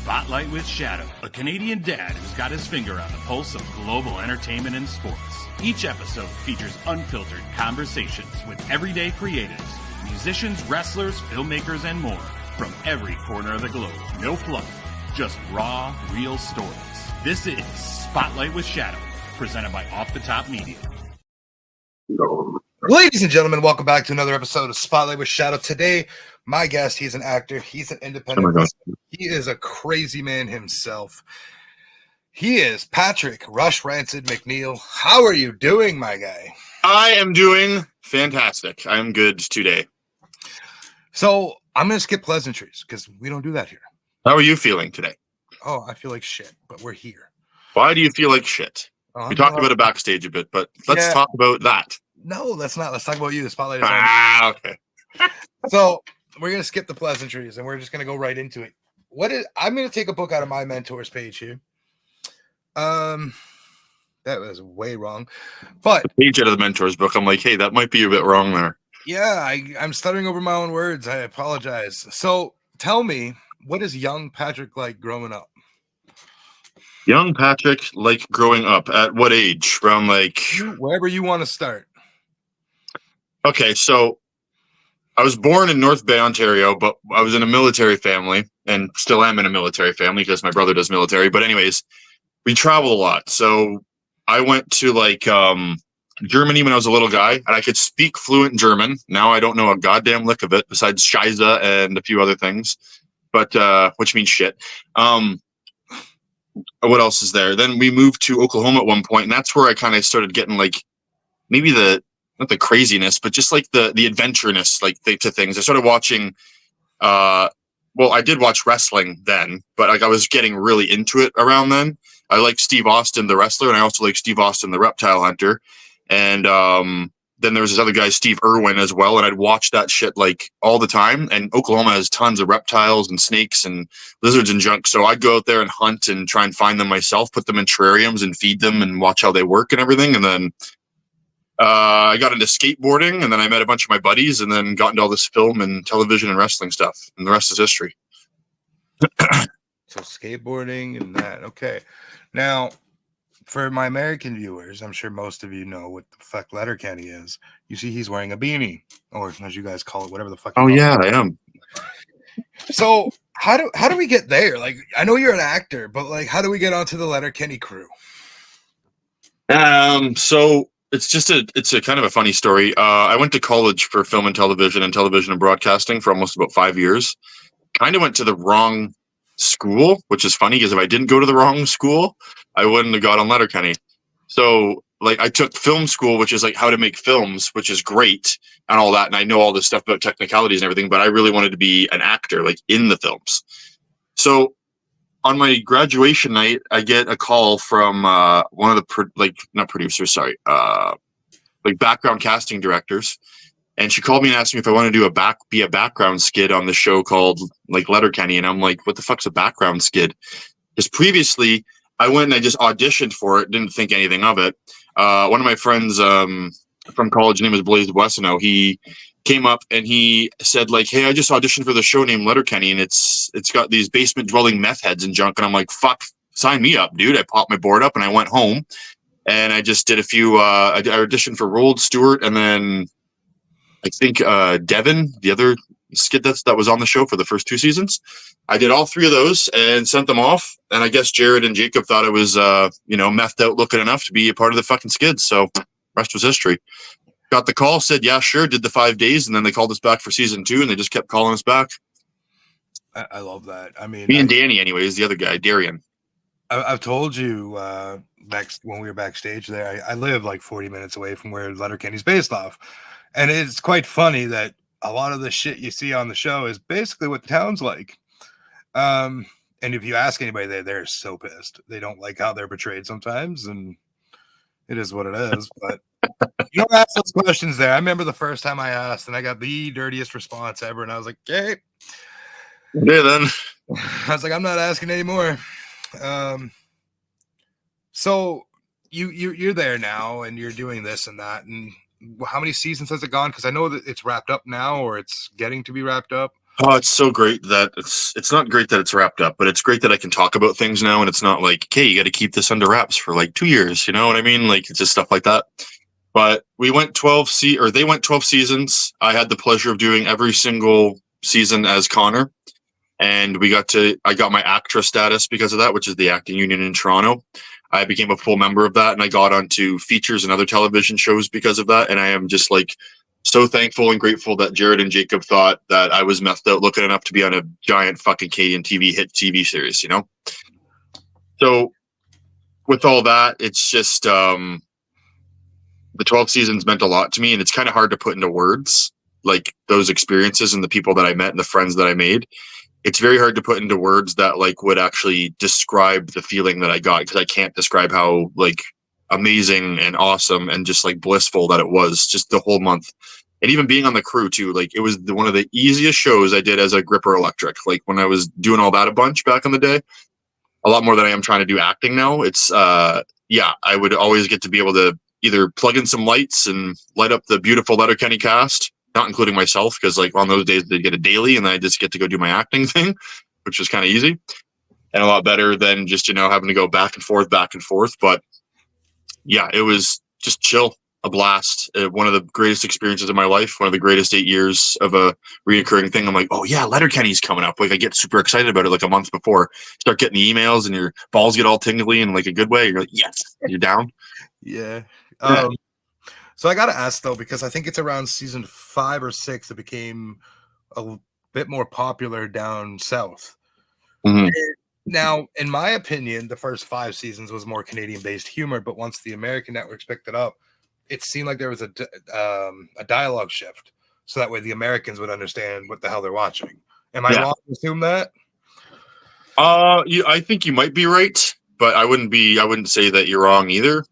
Spotlight with Shadow, a Canadian dad who's got his finger on the pulse of global entertainment and sports. Each episode features unfiltered conversations with everyday creatives, musicians, wrestlers, filmmakers, and more from every corner of the globe. No fluff, just raw, real stories. This is Spotlight with Shadow, presented by Off the Top Media. Ladies and gentlemen, welcome back to another episode of Spotlight with Shadow. Today, my guest, he's an actor. He's an independent. He is a crazy man himself. He is Patrick Rush Rancid McNeil. How are you doing, my guy? I am doing fantastic. I'm good today. So I'm going to skip pleasantries because we don't do that here. How are you feeling today? Oh, I feel like shit, but we're here. Why do you feel like shit? We talked about it backstage a bit, but let's talk about that. No, let's not. Let's talk about you. The spotlight is on. Okay. So we're going to skip the pleasantries and we're just going to go right into it. I'm going to take a book out of my mentors page here. That was way wrong. But the page out of the mentors book, I'm like, hey, that might be a bit wrong there. Yeah, I'm stuttering over my own words. I apologize. So tell me, what is young Patrick like growing up? Young Patrick like growing up at what age? From like wherever you want to start. Okay, so I was born in North Bay, Ontario, but I was in a military family and still am in a military family because my brother does military. But anyways, we travel a lot. So I went to like Germany when I was a little guy, and I could speak fluent German. Now I don't know a goddamn lick of it besides Scheiße and a few other things, but which means shit. What else is there? Then we moved to Oklahoma at one point, and that's where I kind of started getting like maybe not the craziness, but just like the adventureness, like to things. I started watching. Well, I did watch wrestling then, but like I was getting really into it around then. I like Steve Austin, the wrestler, and I also like Steve Austin, the reptile hunter. And then there was this other guy, Steve Irwin, as well. And I'd watch that shit like all the time. And Oklahoma has tons of reptiles and snakes and lizards and junk. So I'd go out there and hunt and try and find them myself, put them in terrariums and feed them and watch how they work and everything. And then I got into skateboarding, and then I met a bunch of my buddies, and then got into all this film and television and wrestling stuff. And the rest is history. So skateboarding and that. Okay. Now, for my American viewers, I'm sure most of you know what the fuck Letterkenny is. You see he's wearing a beanie, or as you guys call it, whatever the fuck. Oh, yeah, I am. So how do we get there? Like, I know you're an actor, but like, how do we get onto the Letterkenny crew? So it's a kind of a funny story. I went to college for film and television and broadcasting for almost about 5 years. Kind of went to the wrong school, which is funny because if I didn't go to the wrong school, I wouldn't have got on Letterkenny. So like I took film school, which is like how to make films, which is great and all that. And I know all this stuff about technicalities and everything, but I really wanted to be an actor, like in the films. So on my graduation night, I get a call from one of the not producers, sorry, like background casting directors, and she called me and asked me if I want to do be a background skid on the show called like Letterkenny, and I'm like, what the fuck's a background skid? Because previously I went and I just auditioned for it, didn't think anything of it. One of my friends from college, name was Blaze Blessino. He came up and he said like, hey, I just auditioned for the show named Letterkenny, and it's got these basement dwelling meth heads and junk. And I'm like, fuck, sign me up, dude. I popped my board up and I went home and I just did a few, I auditioned for Roald Stewart. And then I think Devin, the other skid that was on the show for the first 2 seasons. I did all 3 of those and sent them off. And I guess Jared and Jacob thought I was, methed out looking enough to be a part of the fucking skids. So rest was history. Got the call, said, yeah, sure, did the 5 days, and then they called us back for season 2, and they just kept calling us back. I love that. I mean, me and Danny, anyways, the other guy, Darian. I've told you when we were backstage there, I live like 40 minutes away from where Letterkenny's based off. And it's quite funny that a lot of the shit you see on the show is basically what the town's like. And if you ask anybody, they're so pissed. They don't like how they're portrayed sometimes, and it is what it is, but you don't ask those questions there. I remember the first time I asked, and I got the dirtiest response ever, and I was like, okay. Yeah, then. I was like, I'm not asking anymore. So you're there now, and you're doing this and that, and how many seasons has it gone? Because I know that it's wrapped up now, or it's getting to be wrapped up. Oh, it's so great that it's not great that it's wrapped up, but it's great that I can talk about things now, and it's not like, okay, you got to keep this under wraps for like 2 years. You know what I mean? Like it's just stuff like that. But we went they went 12 seasons. I had the pleasure of doing every single season as Connor, and I got my actress status because of that, which is the acting union in Toronto. I became a full member of that, and I got onto features and other television shows because of that. And I am just like so thankful and grateful that Jared and Jacob thought that I was messed out looking enough to be on a giant fucking Canadian hit TV series, you know? So with all that, it's just the 12 seasons meant a lot to me, and it's kind of hard to put into words, like those experiences and the people that I met and the friends that I made. It's very hard to put into words that like would actually describe the feeling that I got, because I can't describe how like amazing and awesome and just like blissful that it was just the whole month. And even being on the crew too, like it was one of the easiest shows I did as a gripper electric. Like when I was doing all that a bunch back in the day, a lot more than I am trying to do acting now. It's I would always get to be able to either plug in some lights and light up the beautiful Letterkenny cast, not including myself, because like on those days they get a daily and I just get to go do my acting thing, which was kind of easy and a lot better than just, having to go back and forth. But yeah, it was just chill, a blast. One of the greatest experiences of my life, one of the greatest 8 years of a reoccurring thing. I'm like, oh yeah, Letterkenny's coming up. Like I get super excited about it like a month before. Start getting the emails and your balls get all tingly in like a good way. You're like, yes, you're down. Yeah. Yeah. So I got to ask though, because I think it's around season 5 or 6 it became a bit more popular down south. Mhm. Now, in my opinion, the first 5 seasons was more Canadian-based humor, but once the American networks picked it up, it seemed like there was a dialogue shift, so that way the Americans would understand what the hell they're watching. Am I wrong to assume that? I think you might be right, but I wouldn't say that you're wrong either,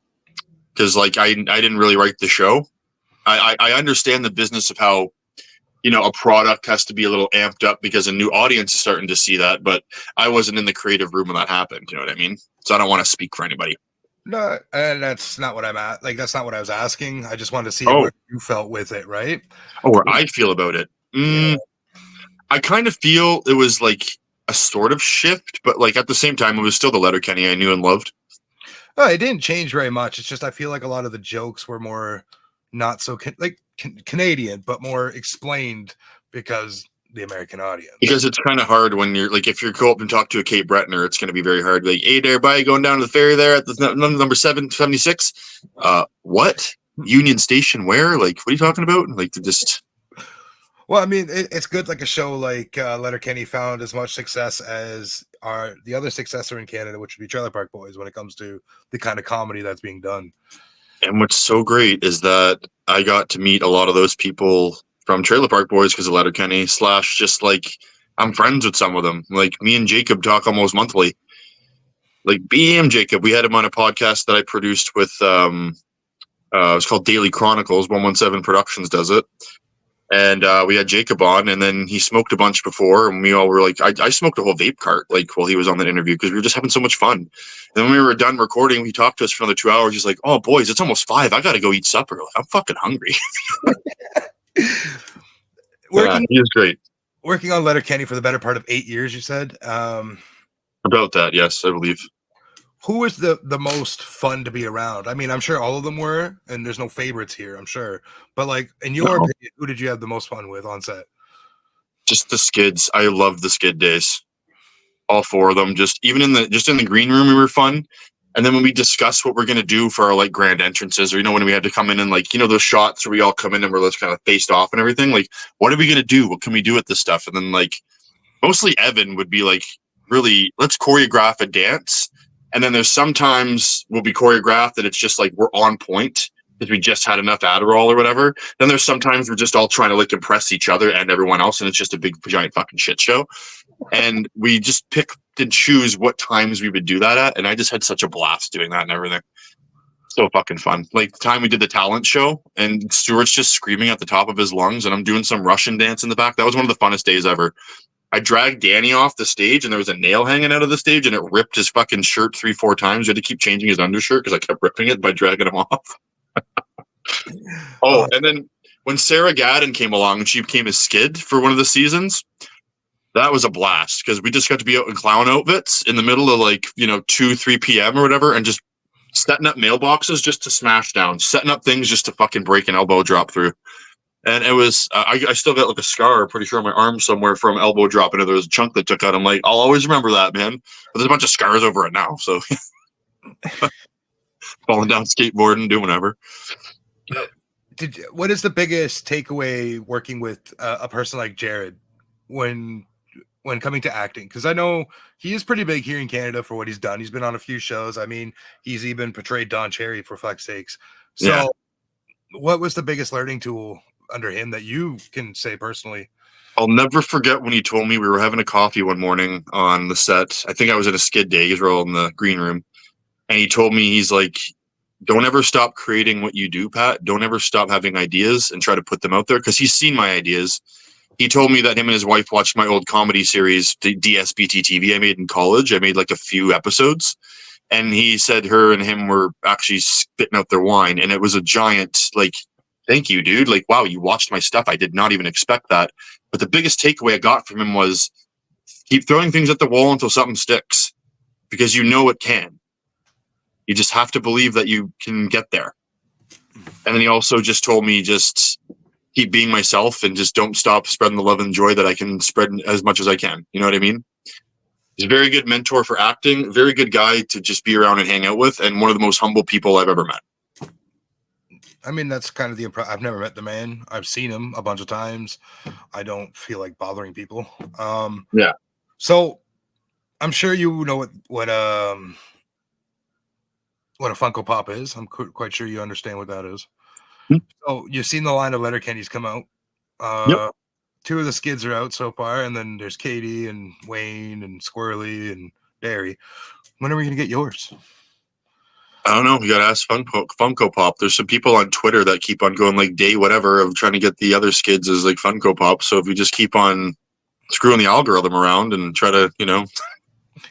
because like I didn't really write the show. I understand the business of how a product has to be a little amped up because a new audience is starting to see that, but I wasn't in the creative room when that happened. You know what I mean? So I don't want to speak for anybody. No, and that's not what I'm at. Like, that's not what I was asking. I just wanted to see Oh. where you felt with it, right? Where I feel about it. Yeah. I kind of feel it was like a sort of shift, but like at the same time, it was still the Letterkenny I knew and loved. Oh, it didn't change very much. It's just I feel like a lot of the jokes were more not so Canadian, but more explained because the American audience. Because it's kind of hard when you're like, if you go up and talk to a Cape Bretoner, it's going to be very hard. Like, hey, there, everybody going down to the ferry there at the number 776. What? Union Station? Where? Like, what are you talking about? Like, just. Well, I mean, it's good. Like a show like Letterkenny found as much success as the other successor in Canada, which would be Trailer Park Boys, when it comes to the kind of comedy that's being done. And what's so great is that I got to meet a lot of those people from Trailer Park Boys because of Letterkenny / just like I'm friends with some of them. Like me and Jacob talk almost monthly. Like BM Jacob, we had him on a podcast that I produced with it's called Daily Chronicles. 117 Productions does it. And we had Jacob on, and then he smoked a bunch before, and we all were like, I smoked a whole vape cart like while he was on that interview because we were just having so much fun. And then when we were done recording, he talked to us for another 2 hours. He's like, "Oh, boys, it's almost 5. I got to go eat supper. Like, I'm fucking hungry." He was great. Working on Letterkenny for the better part of 8 years, you said. About that, yes, I believe. Who was the most fun to be around? I mean, I'm sure all of them were, and there's no favorites here, I'm sure. But like, in your opinion, who did you have the most fun with on set? Just the skids. I loved the skid days. All 4 of them. Just in the green room, we were fun. And then when we discussed what we're gonna do for our like grand entrances, or when we had to come in and like those shots where we all come in and we're just kind of faced off and everything. Like, what are we gonna do? What can we do with this stuff? And then like, mostly Evan would be like, really, let's choreograph a dance. And then there's sometimes we'll be choreographed that it's just like we're on point because we just had enough Adderall or whatever. Then there's sometimes we're just all trying to like impress each other and everyone else, and it's just a big giant fucking shit show. And we just pick and choose what times we would do that at, and I just had such a blast doing that and everything. So fucking fun. Like the time we did the talent show, and Stuart's just screaming at the top of his lungs, and I'm doing some Russian dance in the back. That was one of the funnest days ever. I dragged Danny off the stage, and there was a nail hanging out of the stage, and it ripped his fucking shirt 3-4 times. We had to keep changing his undershirt because I kept ripping it by dragging him off. And then when Sarah Gadden came along and she became a skid for one of the seasons, That was a blast because we just got to be out in clown outfits in the middle of like, 2-3 p.m. or whatever, and just setting up mailboxes just to smash down, setting up things just to fucking break an elbow drop through. And it was, I still got like a scar, pretty sure on my arm somewhere from elbow drop, and there was a chunk that took out. I'm like, I'll always remember that, man. But there's a bunch of scars over it now, so falling down skateboarding, doing whatever. What is the biggest takeaway working with a person like Jared when coming to acting? Because I know he is pretty big here in Canada for what he's done. He's been on a few shows. I mean, he's even portrayed Don Cherry, for fuck's sakes. So Yeah. What was the biggest learning tool under him that you can say personally? I'll never forget when he told me, we were having a coffee one morning on the set. I think I was in a skid day. He was all in the green room. And he told me, he's like, don't ever stop creating what you do, Pat. Don't ever stop having ideas and try to put them out there, because he's seen my ideas. He told me that him and his wife watched my old comedy series, DSBT TV I made in college. I made like a few episodes. And he said her and him were actually spitting out their wine. And it was a giant, like, thank you, dude. Like, wow, you watched my stuff. I did not even expect that. But the biggest takeaway I got from him was keep throwing things at the wall until something sticks, because you know it can. You just have to believe that you can get there. And then he also just told me, just keep being myself and just don't stop spreading the love and joy that I can spread as much as I can. You know what I mean? He's a very good mentor for acting, very good guy to just be around and hang out with, and one of the most humble people I've ever met. I mean, that's kind of the I've never met the man. I've seen him a bunch of times. I don't feel like bothering people. Yeah. So I'm sure you know what a Funko Pop is. I'm quite sure you understand what that is. So you've seen the line of Letterkenny's come out. Yep. 2 of the skids are out so far, and then there's Katie and Wayne and Squirrely and Derry. When are we going to get yours? I don't know. You got to ask Funko Pop. There's some people on Twitter that keep on going like day whatever of trying to get the other skids as like Funko Pop. So if we just keep on screwing the algorithm around and try to,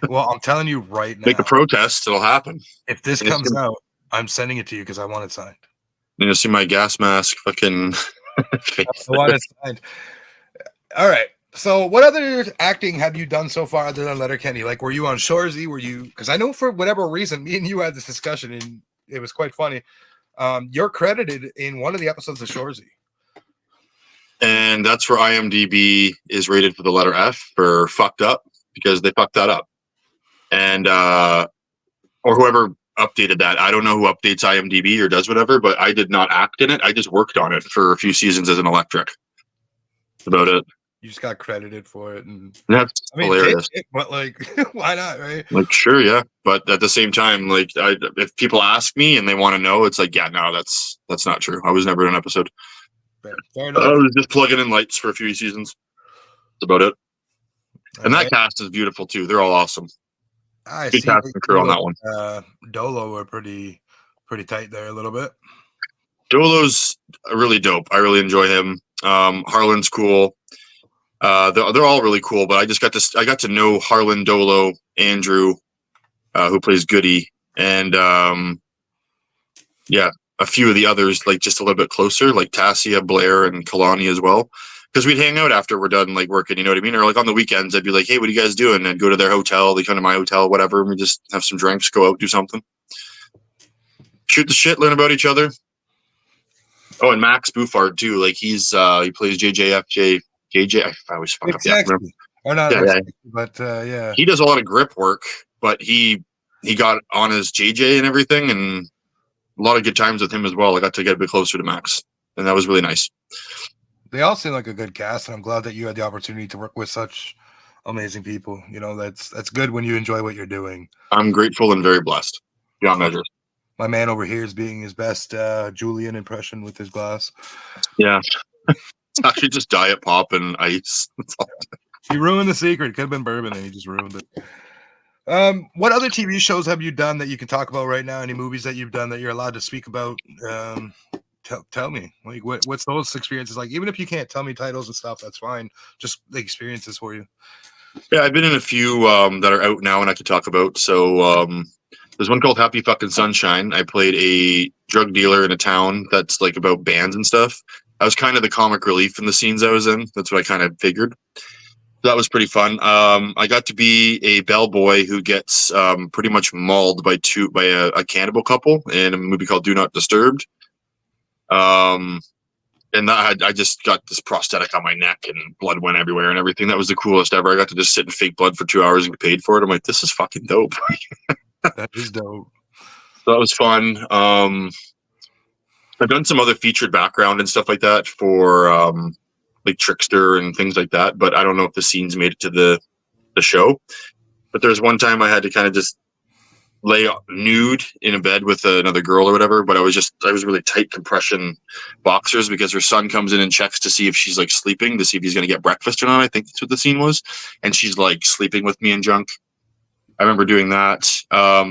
Well, I'm telling you right now, make a protest, it'll happen. If this comes out, I'm sending it to you because I want it signed. You'll see my gas mask fucking face. I want it signed. All right. So what other acting have you done so far other than Letterkenny? Like, were you on Shoresy? Were you, because I know for whatever reason, me and you had this discussion and it was quite funny. You're credited in one of the episodes of Shoresy. And that's where IMDb is rated for the letter F for fucked up, because they fucked that up. And, or whoever updated that. I don't know who updates IMDb or does whatever, but I did not act in it. I just worked on it for a few seasons as an electric. That's about it. You just got credited for it, and that's hilarious. But like, why not, right? Like, sure, yeah. But at the same time, like, if people ask me and they want to know, it's like, yeah, no, that's not true. I was never in an episode. Fair enough. I was just plugging in lights for a few seasons. That's about it. And that cast is beautiful too. They're all awesome. I Good see. cast and crew on that one. Dolo are pretty tight there a little bit. Dolo's really dope. I really enjoy him. Harlan's cool. They're all really cool, but I got to know Harlan, Dolo, Andrew, who plays Goody, and yeah, a few of the others, like just a little bit closer, like Tassia, Blair, and Kalani as well. Because we'd hang out after we're done like working, you know what I mean? Or like on the weekends, I'd be like, hey, what are you guys doing? And go to their hotel, they come to my hotel, whatever, and we just have some drinks, go out, do something. Shoot the shit, learn about each other. Oh, and Max Buffard too. Like he plays JJFJ. JJ, I always fuck up. Yeah, or not, yeah. But yeah, he does a lot of grip work, but he got on his JJ and everything, and a lot of good times with him as well. I got to get a bit closer to Max, and that was really nice. They all seem like a good cast, and I'm glad that you had the opportunity to work with such amazing people. You know, that's good when you enjoy what you're doing. I'm grateful and very blessed, beyond measure. My man over here is being his best Julian impression with his glass. Yeah. It's actually just diet pop and ice. He ruined the secret. Could have been bourbon, and he just ruined it. What other TV shows have you done that you can talk about right now? Any movies that you've done that you're allowed to speak about? Tell me. Like, what's those experiences like? Even if you can't tell me titles and stuff, that's fine. Just the experiences for you. Yeah, I've been in a few that are out now and I could talk about. So there's one called Happy Fucking Sunshine. I played a drug dealer in a town that's like about bands and stuff. I was kind of the comic relief in the scenes I was in. That's what I kind of figured. That was pretty fun. I got to be a bellboy who gets pretty much mauled by a cannibal couple in a movie called Do Not Disturbed. And I just got this prosthetic on my neck and blood went everywhere and everything. That was the coolest ever. I got to just sit and fake blood for 2 hours and get paid for it. I'm like, this is fucking dope. That is dope. So that was fun. I've done some other featured background and stuff like that for like Trickster and things like that, but I don't know if the scenes made it to the show. But there's one time I had to kind of just lay nude in a bed with another girl or whatever, but I was really tight compression boxers because her son comes in and checks to see if she's like sleeping, to see if he's going to get breakfast or not. I think that's what the scene was. And she's like sleeping with me and junk. I remember doing that.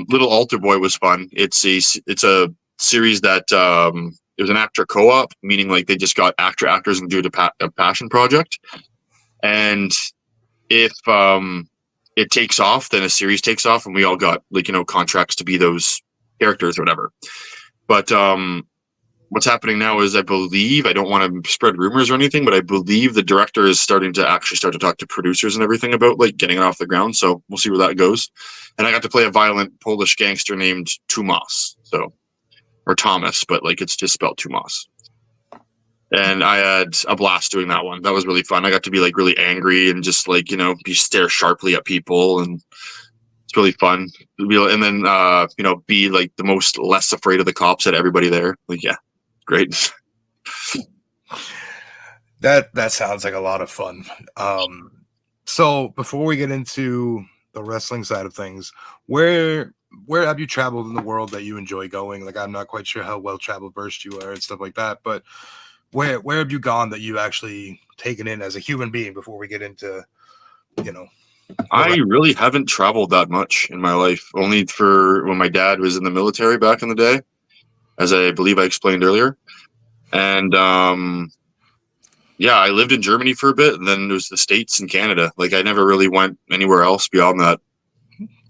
Little Altar Boy was fun. It's a series that it was an actor co-op, meaning like they just got actors and do a passion project. And if it takes off, then a series takes off, and we all got like, you know, contracts to be those characters or whatever. But what's happening now is, I believe, I don't want to spread rumors or anything, but I believe the director is starting to actually start to talk to producers and everything about like getting it off the ground. So we'll see where that goes. And I got to play a violent Polish gangster named Tomas, or Thomas, but like it's just spelled Tomas. And I had a blast doing that one. That was really fun. I got to be like really angry and just like, you know, stare sharply at people, and it's really fun. And then you know, be like the most less afraid of the cops at everybody there. Like, yeah, great. That sounds like a lot of fun. So before we get into the wrestling side of things, where have you traveled in the world that you enjoy going? Like, I'm not quite sure how well travel versed you are and stuff like that, but where have you gone that you actually taken in as a human being before we get into, you know? I really haven't traveled that much in my life, only for when my dad was in the military back in the day, as I believe I explained earlier. And yeah, I lived in Germany for a bit, and then it was the States and Canada. Like, I never really went anywhere else beyond that.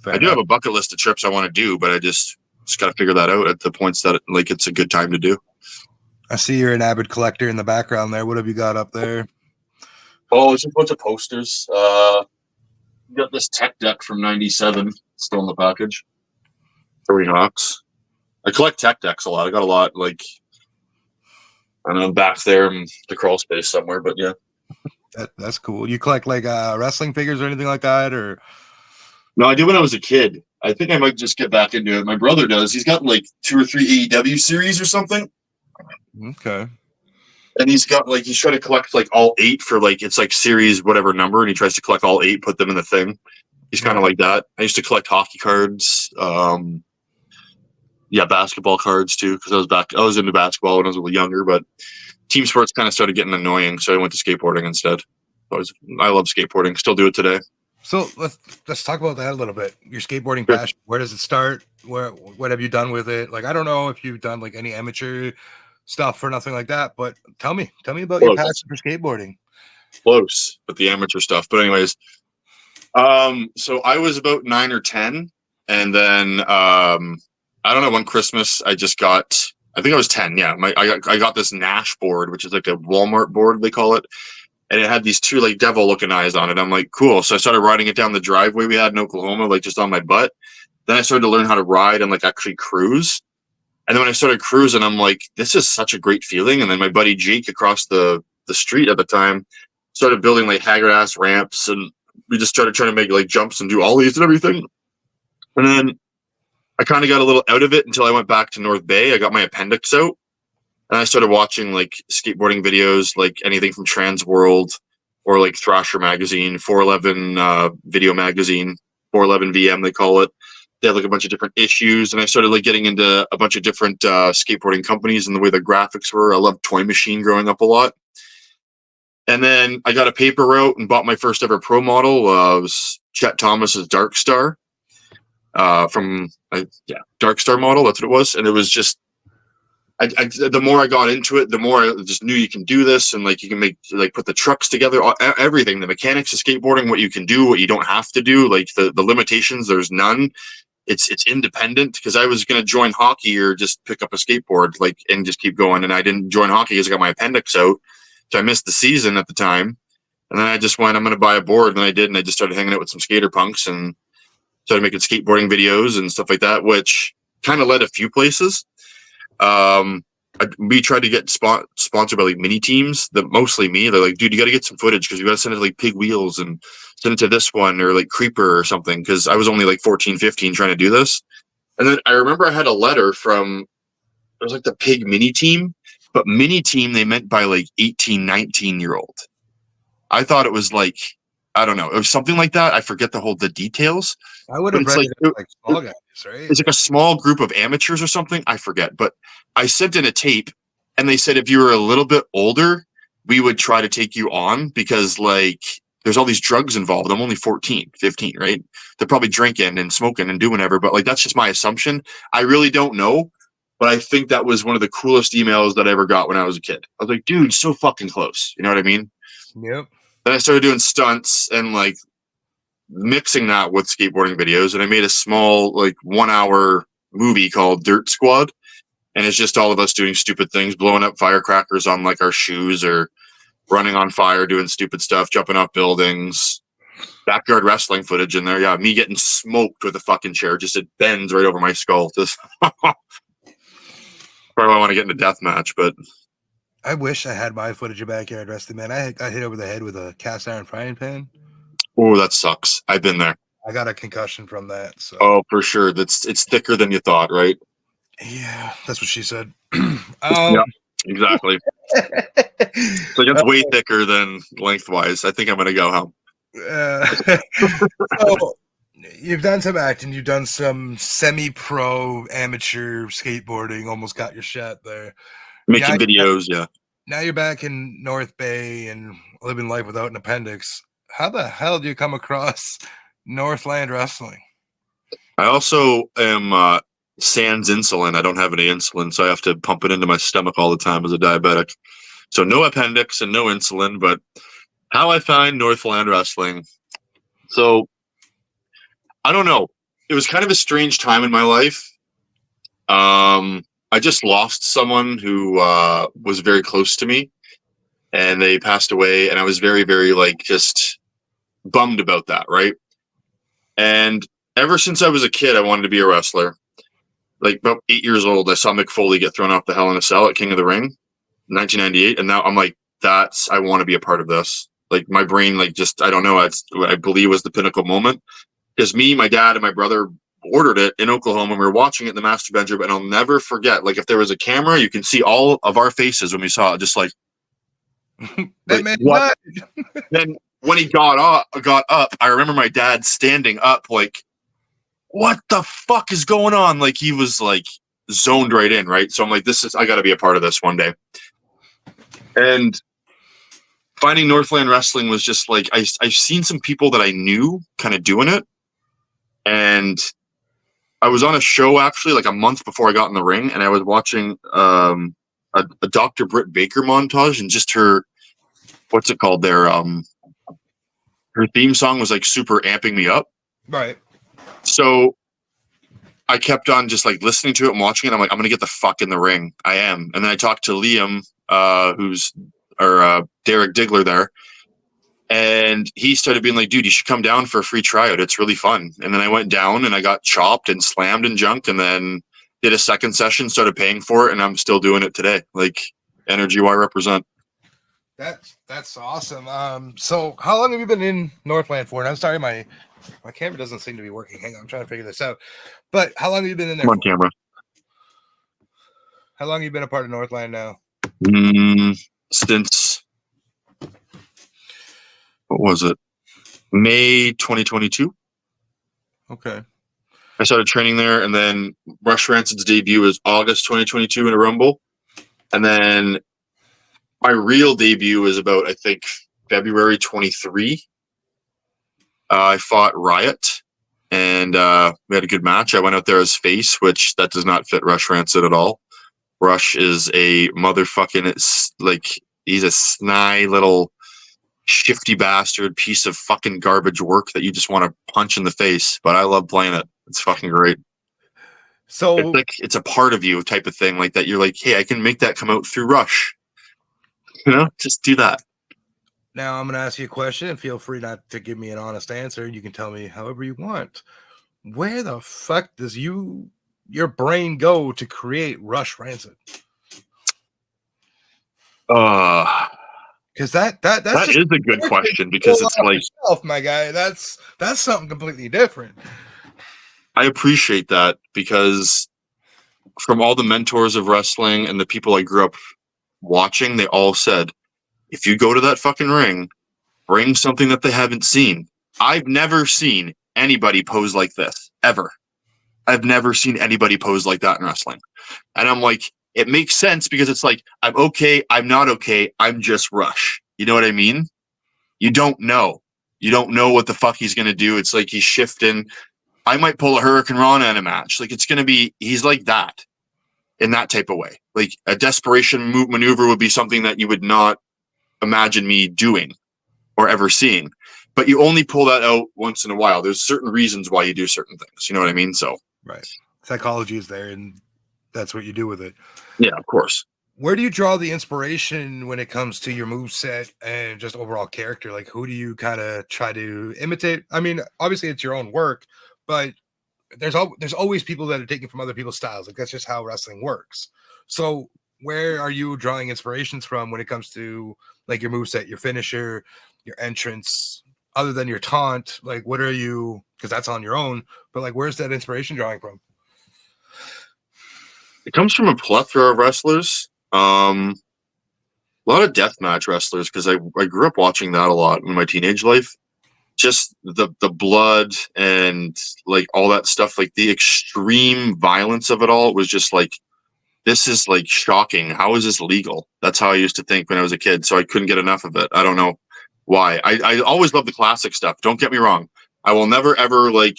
I do have a bucket list of trips I want to do, but I just got to figure that out at the points that like it's a good time to do. I see you're an avid collector in the background there. What have you got up there? Oh, it's a bunch of posters. Got this tech deck from '97 still in the package. Three Hawks. I collect tech decks a lot. I got a lot, like, I don't know, back there in the crawl space somewhere, but yeah. That's cool. You collect like wrestling figures or anything like that, or? No, I did when I was a kid. I think I might just get back into it. My brother does. He's got like 2 or 3 AEW series or something. Okay. And he's got like, he's trying to collect like all 8 for like, it's like series whatever number, and he tries to collect all 8, put them in the thing. He's kind of like that. I used to collect hockey cards. Yeah, basketball cards too, because I was into basketball when I was a little younger, but team sports kind of started getting annoying, so I went to skateboarding instead. I love skateboarding, still do it today. So let's talk about that a little bit. Your skateboarding passion. Where does it start? What have you done with it? Like, I don't know if you've done like any amateur stuff or nothing like that, but tell me about your passion for skateboarding. Close with the amateur stuff, but anyways, so I was about 9 or 10, and then I don't know, one Christmas I think I was 10. Yeah, I got this Nash board, which is like a Walmart board they call it, and it had these 2 like devil looking eyes on it. I'm like, cool. So I started riding it down the driveway we had in Oklahoma, like just on my butt. Then I started to learn how to ride and like actually cruise. And then when I started cruising, I'm like, this is such a great feeling. And then my buddy Jake across the street at the time started building like haggard ass ramps, and we just started trying to make like jumps and do ollies and everything. And then I kind of got a little out of it until I went back to North Bay. I got my appendix out, and I started watching like skateboarding videos, like anything from Trans World or like Thrasher magazine, 411 video magazine, 411 VM they call it. They have like a bunch of different issues, and I started like getting into a bunch of different skateboarding companies and the way the graphics were. I loved Toy Machine growing up a lot. And then I got a paper route and bought my first ever pro model. It was Chet Thomas's Dark Star. Dark Star model, that's what it was. And it was just, the more I got into it, the more I just knew you can do this, and like you can make, like, put the trucks together, everything, the mechanics of skateboarding, what you can do, what you don't have to do, like the limitations, there's none. It's independent, because I was going to join hockey or just pick up a skateboard, like, and just keep going. And I didn't join hockey because I got my appendix out, so I missed the season at the time. And then I just went, I'm going to buy a board. And I did. And I just started hanging out with some skater punks and started making skateboarding videos and stuff like that, which kind of led a few places. We tried to get sponsored by like mini teams, mostly me. They're like, dude, you got to get some footage because you got to send it to like Pig Wheels and send it to this one or like Creeper or something. Because I was only like 14, 15 trying to do this. And then I remember I had a letter from, it was like the Pig mini team, but mini team, they meant by like 18, 19-year-old. I thought it was like, I don't know. It was something like that. I forget the details. I would have read it like small guys, right? It's like a small group of amateurs or something. I forget. But I sent in a tape and they said if you were a little bit older, we would try to take you on because like there's all these drugs involved. I'm only 14, 15, right? They're probably drinking and smoking and doing whatever. But like that's just my assumption. I really don't know. But I think that was one of the coolest emails that I ever got when I was a kid. I was like, dude, so fucking close. You know what I mean? Yep. Then I started doing stunts and like mixing that with skateboarding videos. And I made a small, like 1 hour movie called Dirt Squad. And it's just all of us doing stupid things, blowing up firecrackers on like our shoes or running on fire, doing stupid stuff, jumping off buildings, backyard wrestling footage in there. Yeah. Me getting smoked with a fucking chair. Just it bends right over my skull. Just probably why I want to get into deathmatch, but I wish I had my footage of backyard wrestling, man. I got hit over the head with a cast iron frying pan. Oh, that sucks. I've been there. I got a concussion from that. So. Oh, for sure. It's thicker than you thought, right? Yeah, that's what she said. Yeah, exactly. So it's way thicker than lengthwise. I think I'm gonna go home. So you've done some acting, you've done some semi-pro amateur skateboarding, almost got your shot there. Making videos, yeah. Now you're back in North Bay and living life without an appendix. How the hell do you come across Northland Wrestling? I also am sans insulin. I don't have any insulin, so I have to pump it into my stomach all the time as a diabetic. So no appendix and no insulin, but how I find Northland Wrestling. So I don't know. It was kind of a strange time in my life. I just lost someone who was very close to me, and they passed away, and I was very, very like just bummed about that, right? And ever since I was a kid, I wanted to be a wrestler. Like about 8 years old, I saw Mick Foley get thrown off the Hell in a Cell at King of the Ring, 1998, and now I'm like, I want to be a part of this. Like my brain, like just I don't know. It's what I believe was the pinnacle moment because me, my dad, and my brother ordered it in Oklahoma. And we were watching it in the master bedroom, and I'll never forget. Like if there was a camera, you can see all of our faces when we saw it. Just like that man. What? Then when he got up, I remember my dad standing up, like, "What the fuck is going on?" Like he was like zoned right in, right? So I'm like, I got to be a part of this one day. And finding Northland Wrestling was just like I've seen some people that I knew kind of doing it, and I was on a show actually like a month before I got in the ring, and I was watching a Dr. Britt Baker montage, and just her, what's it called there? Her theme song was like super amping me up, right? So I kept on just like listening to it and watching it. I'm like, I'm gonna get the fuck in the ring. I am, and then I talked to Liam, Derek Diggler there. And he started being like, dude, you should come down for a free tryout. It's really fun. And then I went down and I got chopped and slammed and junk, and then did a second session, started paying for it, and I'm still doing it today. Like NRGY represent. That's awesome. So how long have you been in Northland for? And I'm sorry, my camera doesn't seem to be working. Hang on, I'm trying to figure this out. But how long have you been in there? Come on, camera. How long have you been a part of Northland now? Since what was it? May 2022. Okay. I started training there, and then Rush Rancid's debut was August 2022 in a Rumble. And then my real debut was about, I think, February 23. I fought Riot, and we had a good match. I went out there as face, which that does not fit Rush Rancid at all. Rush is a motherfucking, like, he's a snide little shifty bastard piece of fucking garbage work that you just want to punch in the face. But I love playing it. It's fucking great. So it's like it's a part of you type of thing, like that. You're like, hey, I can make that come out through Rush. You know, just do that. Now I'm going to ask you a question, and feel free not to give me an honest answer. You can tell me however you want. Where the fuck does your brain go to create Rush Rancid? Because that's that just is a good question, because it's like, yourself, my guy. That's something completely different. I appreciate that, because from all the mentors of wrestling and the people I grew up watching, they all said, if you go to that fucking ring, bring something that they haven't seen. I've never seen anybody pose like this, ever. I've never seen anybody pose like that in wrestling. And I'm like, it makes sense, because it's like, I'm okay, I'm not okay, I'm just Rush. You know what I mean? You don't know. You don't know what the fuck he's going to do. It's like he's shifting. I might pull a Hurricane Rana in a match. Like, it's going to be, he's like that, in that type of way. Like, a desperation maneuver would be something that you would not imagine me doing or ever seeing. But you only pull that out once in a while. There's certain reasons why you do certain things. You know what I mean? So, right. Psychology is there, and that's what you do with it. Yeah, of course. Where do you draw the inspiration when it comes to your moveset and just overall character? Like, who do you kind of try to imitate? I mean, obviously it's your own work, but there's always people that are taking from other people's styles. Like, that's just how wrestling works. So where are you drawing inspirations from when it comes to like your moveset, your finisher, your entrance, other than your taunt? Like, what are you, because that's on your own, but like, where's that inspiration drawing from? It comes from a plethora of wrestlers. A lot of deathmatch wrestlers, because I grew up watching that a lot in my teenage life. Just the blood and like all that stuff, like the extreme violence of it all, was just like, this is like shocking. How is this legal? That's how I used to think when I was a kid. So I couldn't get enough of it. I don't know why. I always love the classic stuff. Don't get me wrong. I will never ever like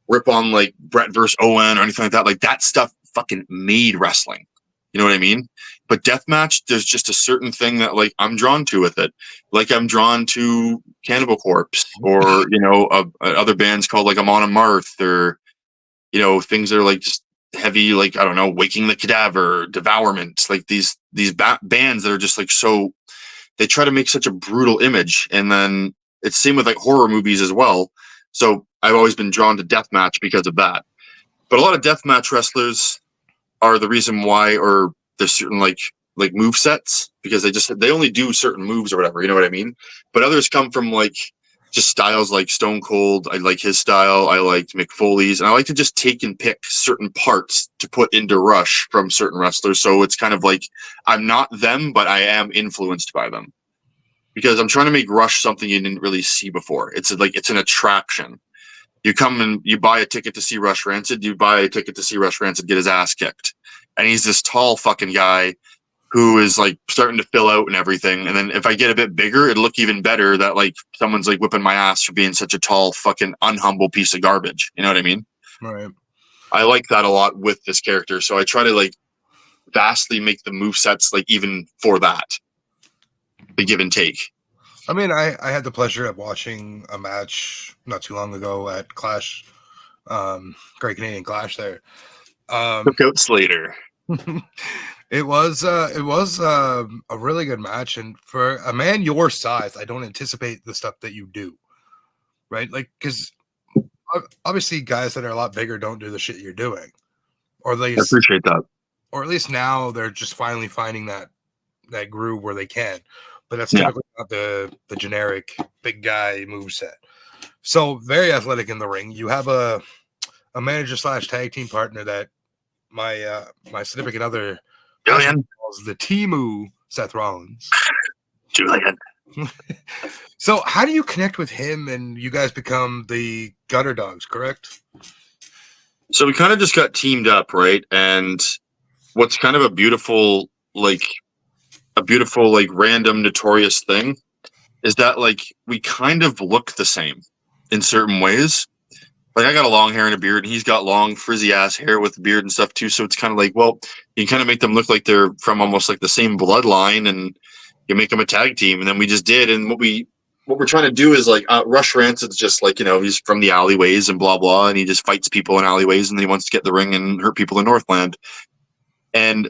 rip on like Brett versus Owen or anything like that. Like, that stuff fucking made wrestling. You know what I mean? But deathmatch, there's just a certain thing that like I'm drawn to with it. Like, I'm drawn to Cannibal Corpse, or other bands called like Amon Amarth, or things that are like just heavy, like, I don't know, Waking the Cadaver, Devourment, like these bands that are just like, so they try to make such a brutal image. And then it's same with like horror movies as well. So I've always been drawn to deathmatch because of that. But a lot of deathmatch wrestlers are the reason why, or there's certain like move sets, because they only do certain moves or whatever, you know what I mean? But others come from like just styles, like Stone Cold. I like his style. I liked Mick Foley's, and I like to just take and pick certain parts to put into Rush from certain wrestlers. So it's kind of like, I'm not them, but I am influenced by them, because I'm trying to make Rush something you didn't really see before. It's an attraction. You come and you buy a ticket to see Rush Rancid. You buy a ticket to see Rush Rancid get his ass kicked. And he's this tall fucking guy who is like starting to fill out and everything. And then if I get a bit bigger, it'll look even better that like someone's like whipping my ass for being such a tall, fucking unhumble piece of garbage. You know what I mean? Right. I like that a lot with this character. So I try to like vastly make the movesets like even for that, the give and take. I mean, I had the pleasure of watching a match not too long ago at Clash, Great Canadian Clash there. Took out Slater. It was a really good match, and for a man your size, I don't anticipate the stuff that you do, right? Like, because obviously guys that are a lot bigger don't do the shit you're doing, or at least I appreciate that. Or at least now they're just finally finding that groove where they can. But that's typically not the generic big guy moveset. So very athletic in the ring. You have a manager / tag team partner that my significant other Julian calls the Timu Seth Rollins. Julian. So how do you connect with him and you guys become the Gutter Dogs, correct? So we kind of just got teamed up, right? And what's kind of a beautiful random notorious thing is that like we kind of look the same in certain ways. Like, I got a long hair and a beard, and he's got long frizzy ass hair with a beard and stuff too. So it's kind of like, well, you kind of make them look like they're from almost like the same bloodline, and you make them a tag team. And then we just did. And what we're trying to do is like Rush Rancid's just like, he's from the alleyways and blah, blah. And he just fights people in alleyways, and then he wants to get the ring and hurt people in Northland. And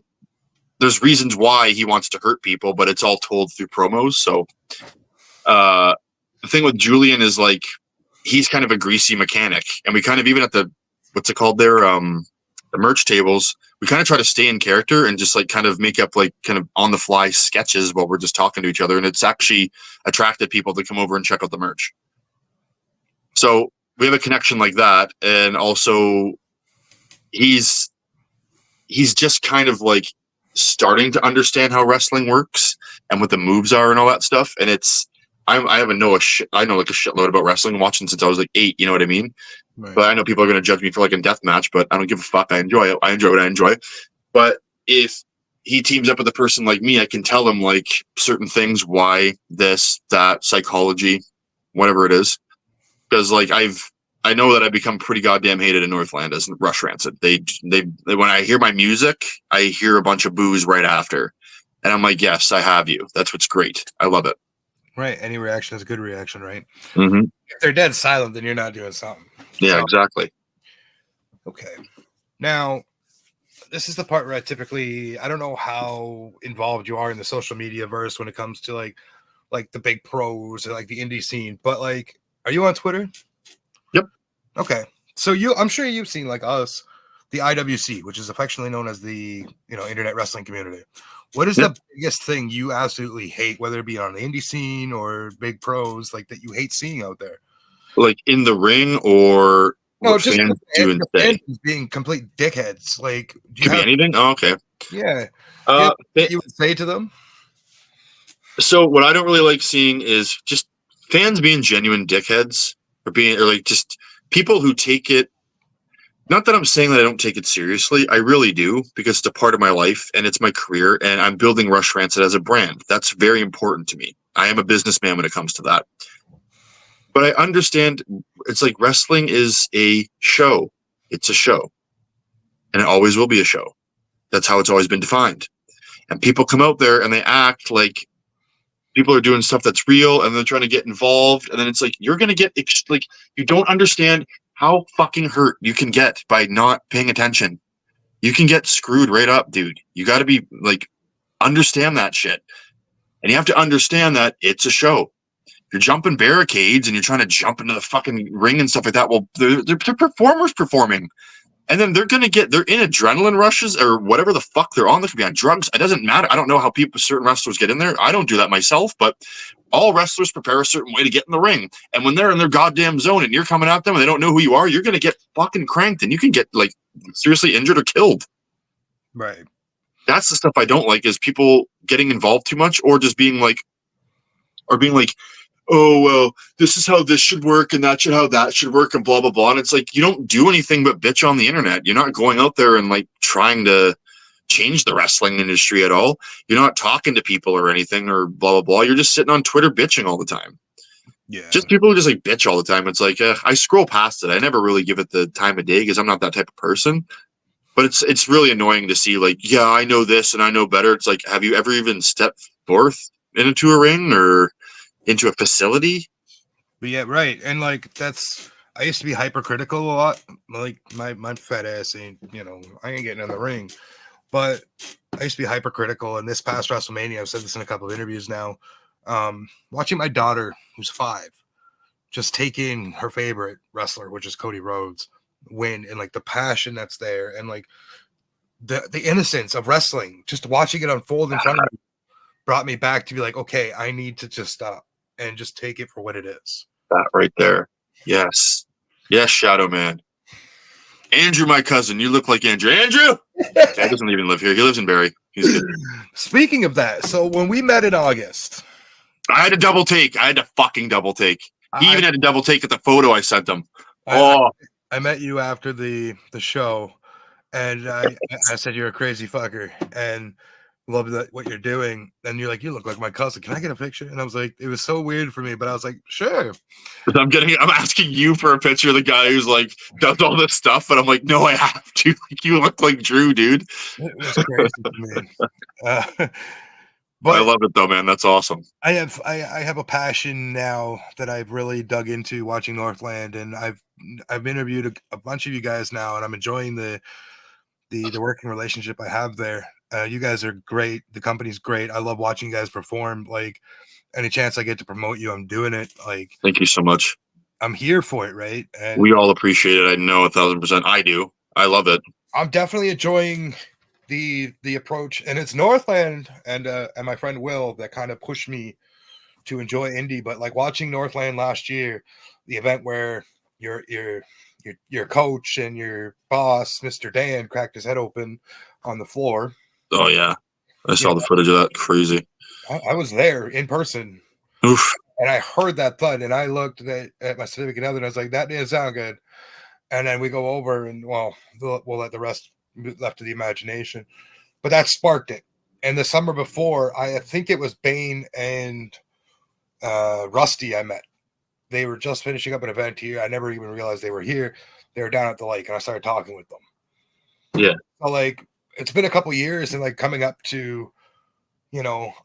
there's reasons why he wants to hurt people, but it's all told through promos. So The thing with Julian is like he's kind of a greasy mechanic, and we kind of even at the what's it called there, the merch tables, we kind of try to stay in character and just like kind of make up like kind of on the fly sketches while we're just talking to each other, and it's actually attracted people to come over and check out the merch. So we have a connection like that, and also he's just kind of like starting to understand how wrestling works and what the moves are and all that stuff. And it's I know like a shitload about wrestling, watching since I was like 8. You know what I mean? Right. But I know people are going to judge me for like a deathmatch, but I don't give a fuck. I enjoy it. I enjoy what I enjoy. But if he teams up with a person like me, I can tell him like certain things, why this, that, psychology, whatever it is. Because like I know that I become pretty goddamn hated in Northland as Rush Rancid. They when I hear my music, I hear a bunch of boos right after, and I'm like, yes, I have you. That's what's great. I love it. Right. Any reaction is a good reaction, right? Mm-hmm. If they're dead silent, then you're not doing something. Yeah, exactly. Okay. Now, this is the part where I don't know how involved you are in the social media verse when it comes to like the big pros or like the indie scene, but like, are you on Twitter? Yep. Okay. So I'm sure you've seen like us, the IWC, which is affectionately known as the, internet wrestling community. What is the biggest thing you absolutely hate, whether it be on the indie scene or big pros, like that you hate seeing out there? Like in the ring, or no, just fans do and say being complete dickheads. Like, do you have anything? Oh, okay. Yeah. What you would say to them? So what I don't really like seeing is just fans being genuine dickheads, or like just people who take it. Not that I'm saying that I don't take it seriously. I really do, because it's a part of my life and it's my career, and I'm building Rush Rancid as a brand. That's very important to me. I am a businessman when it comes to that. But I understand it's like wrestling is a show. It's a show. And it always will be a show. That's how it's always been defined. And people come out there and they act like people are doing stuff that's real, and they're trying to get involved. And then it's like, you're going to get, like, you don't understand how fucking hurt you can get by not paying attention. You can get screwed right up, dude. You got to be like, understand that shit. And you have to understand that it's a show. You're jumping barricades and you're trying to jump into the fucking ring and stuff like that. Well, they're performers performing. And then they're in adrenaline rushes or whatever the fuck they're on. They could be on drugs. It doesn't matter. I don't know how certain wrestlers get in there. I don't do that myself, but all wrestlers prepare a certain way to get in the ring. And when they're in their goddamn zone and you're coming at them and they don't know who you are, you're going to get fucking cranked and you can get like seriously injured or killed. Right. That's the stuff I don't like, is people getting involved too much, or just being like, oh, well, this is how this should work and how that should work and blah, blah, blah. And it's like, you don't do anything but bitch on the internet. You're not going out there and like trying to change the wrestling industry at all. You're not talking to people or anything or blah, blah, blah. You're just sitting on Twitter bitching all the time. Yeah. Just people who just like bitch all the time. It's like, I scroll past it. I never really give it the time of day because I'm not that type of person. But it's really annoying to see like, yeah, I know this and I know better. It's like, have you ever even stepped forth into a ring or into a facility? But yeah, right. And like, I used to be hypercritical a lot. Like my fat ass ain't, I ain't getting in the ring. But I used to be hypercritical. And this past WrestleMania, I've said this in a couple of interviews now, watching my daughter, who's 5, just take in her favorite wrestler, which is Cody Rhodes, win, and like the passion that's there, and like the innocence of wrestling, just watching it unfold in front of me brought me back to be like, okay, I need to just stop and just take it for what it is. That right there. Yes. Yes, Shadow Man. Andrew, my cousin. You look like Andrew. Andrew! Yeah, he doesn't even live here. He lives in Barrie. He's good. Speaking of that, so when we met in August, I had a double take. I had to fucking double take. He even had a double take at the photo I sent him. I met you after the show, and I said you're a crazy fucker and love what you're doing. And you're like, you look like my cousin. Can I get a picture? And I was like, it was so weird for me, but I was like, sure. I'm asking you for a picture of the guy who's like does all this stuff, but I'm like, no, I have to. Like, you look like Drew, dude. It was crazy to me. But I love it though, man. That's awesome. I have a passion now that I've really dug into watching Northland, and I've interviewed a bunch of you guys now, and I'm enjoying the working relationship I have there. You guys are great. The company's great. I love watching you guys perform. Like, any chance I get to promote you, I'm doing it. Like, Thank you so much. I'm here for it, right? And we all appreciate it. I know 1,000%. I do. I love it. I'm definitely enjoying the approach, and it's Northland and my friend Will that kind of pushed me to enjoy indie. But like watching Northland last year, the event where your coach and your boss, Mr. Dan, cracked his head open on the floor. Oh yeah, I saw the footage of that. Crazy. I was there in person. Oof. And I heard that thud, and I looked at my significant other, and I was like, "That didn't sound good." And then we go over, and we'll let the rest left to the imagination. But that sparked it. And the summer before, I think it was Bane and Rusty I met. They were just finishing up an event here. I never even realized they were here. They were down at the lake, and I started talking with them. Yeah. So like, it's been a couple years, and like coming up to,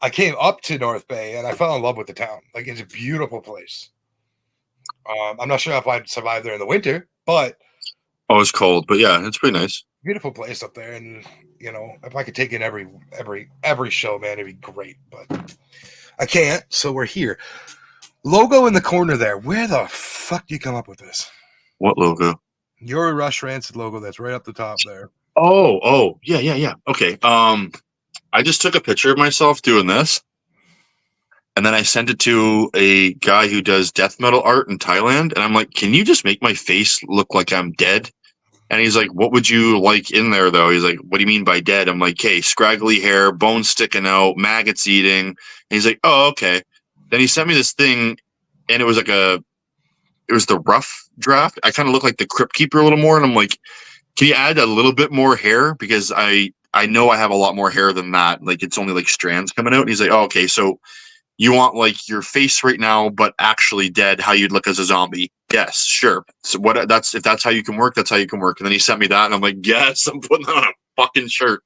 I came up to North Bay, and I fell in love with the town. Like, it's a beautiful place. I'm not sure if I'd survive there in the winter, but it's cold. But yeah, it's pretty nice. Beautiful place up there, and if I could take in every show, man, it'd be great. But I can't, so we're here. Logo in the corner there. Where the fuck do you come up with this? What logo? Your Rush Rancid logo that's right up the top there. Oh, yeah. Okay. I just took a picture of myself doing this, and then I sent it to a guy who does death metal art in Thailand, and I'm like, "Can you just make my face look like I'm dead?" And he's like, "What would you like in there, though?" He's like, "What do you mean by dead?" I'm like, "Hey, scraggly hair, bones sticking out, maggots eating." And he's like, "Oh, okay." Then he sent me this thing, and it was it was the rough draft. I kind of look like the Crypt Keeper a little more, and I'm like, "Can you add a little bit more hair? Because I know I have a lot more hair than that. Like, it's only like strands coming out." And he's like, "Oh, okay, so you want like your face right now, but actually dead, how you'd look as a zombie?" Yes, sure. So if that's how you can work, that's how you can work. And then he sent me that, and I'm like, yes, I'm putting that on a fucking shirt.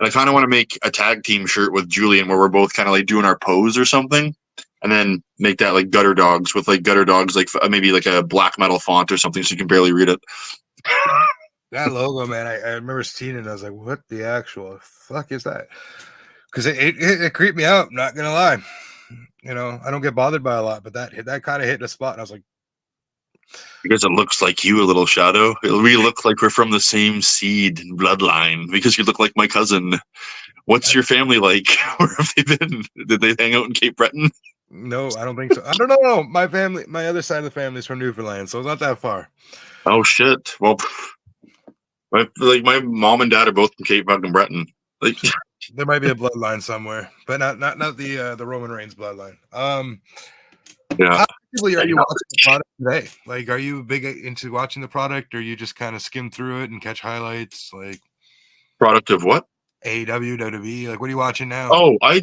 And I kind of want to make a tag team shirt with Julian where we're both kind of like doing our pose or something, and then make that like Gutter Dogs with like Gutter Dogs, like maybe like a black metal font or something so you can barely read it. That logo, man, I remember seeing it, and I was like, what the actual fuck is that? Because it creeped me out, not gonna lie. I don't get bothered by a lot, but that kind of hit the spot, and I was like, because it looks like you, a little shadow. We look like we're from the same seed and bloodline because you look like my cousin. What's your family like? Where have they been? Did they hang out in Cape Breton? No, I don't think so. I don't know. My other side of the family is from Newfoundland, so it's not that far. Oh shit! Well, my mom and dad are both from Cape Breton. Like, there might be a bloodline somewhere, but not the Roman Reigns bloodline. Yeah. How actively are you watching the product today? Like, are you big into watching the product, or you just kind of skim through it and catch highlights? Like, product of what? AEW, WWE. Like, what are you watching now? Oh, I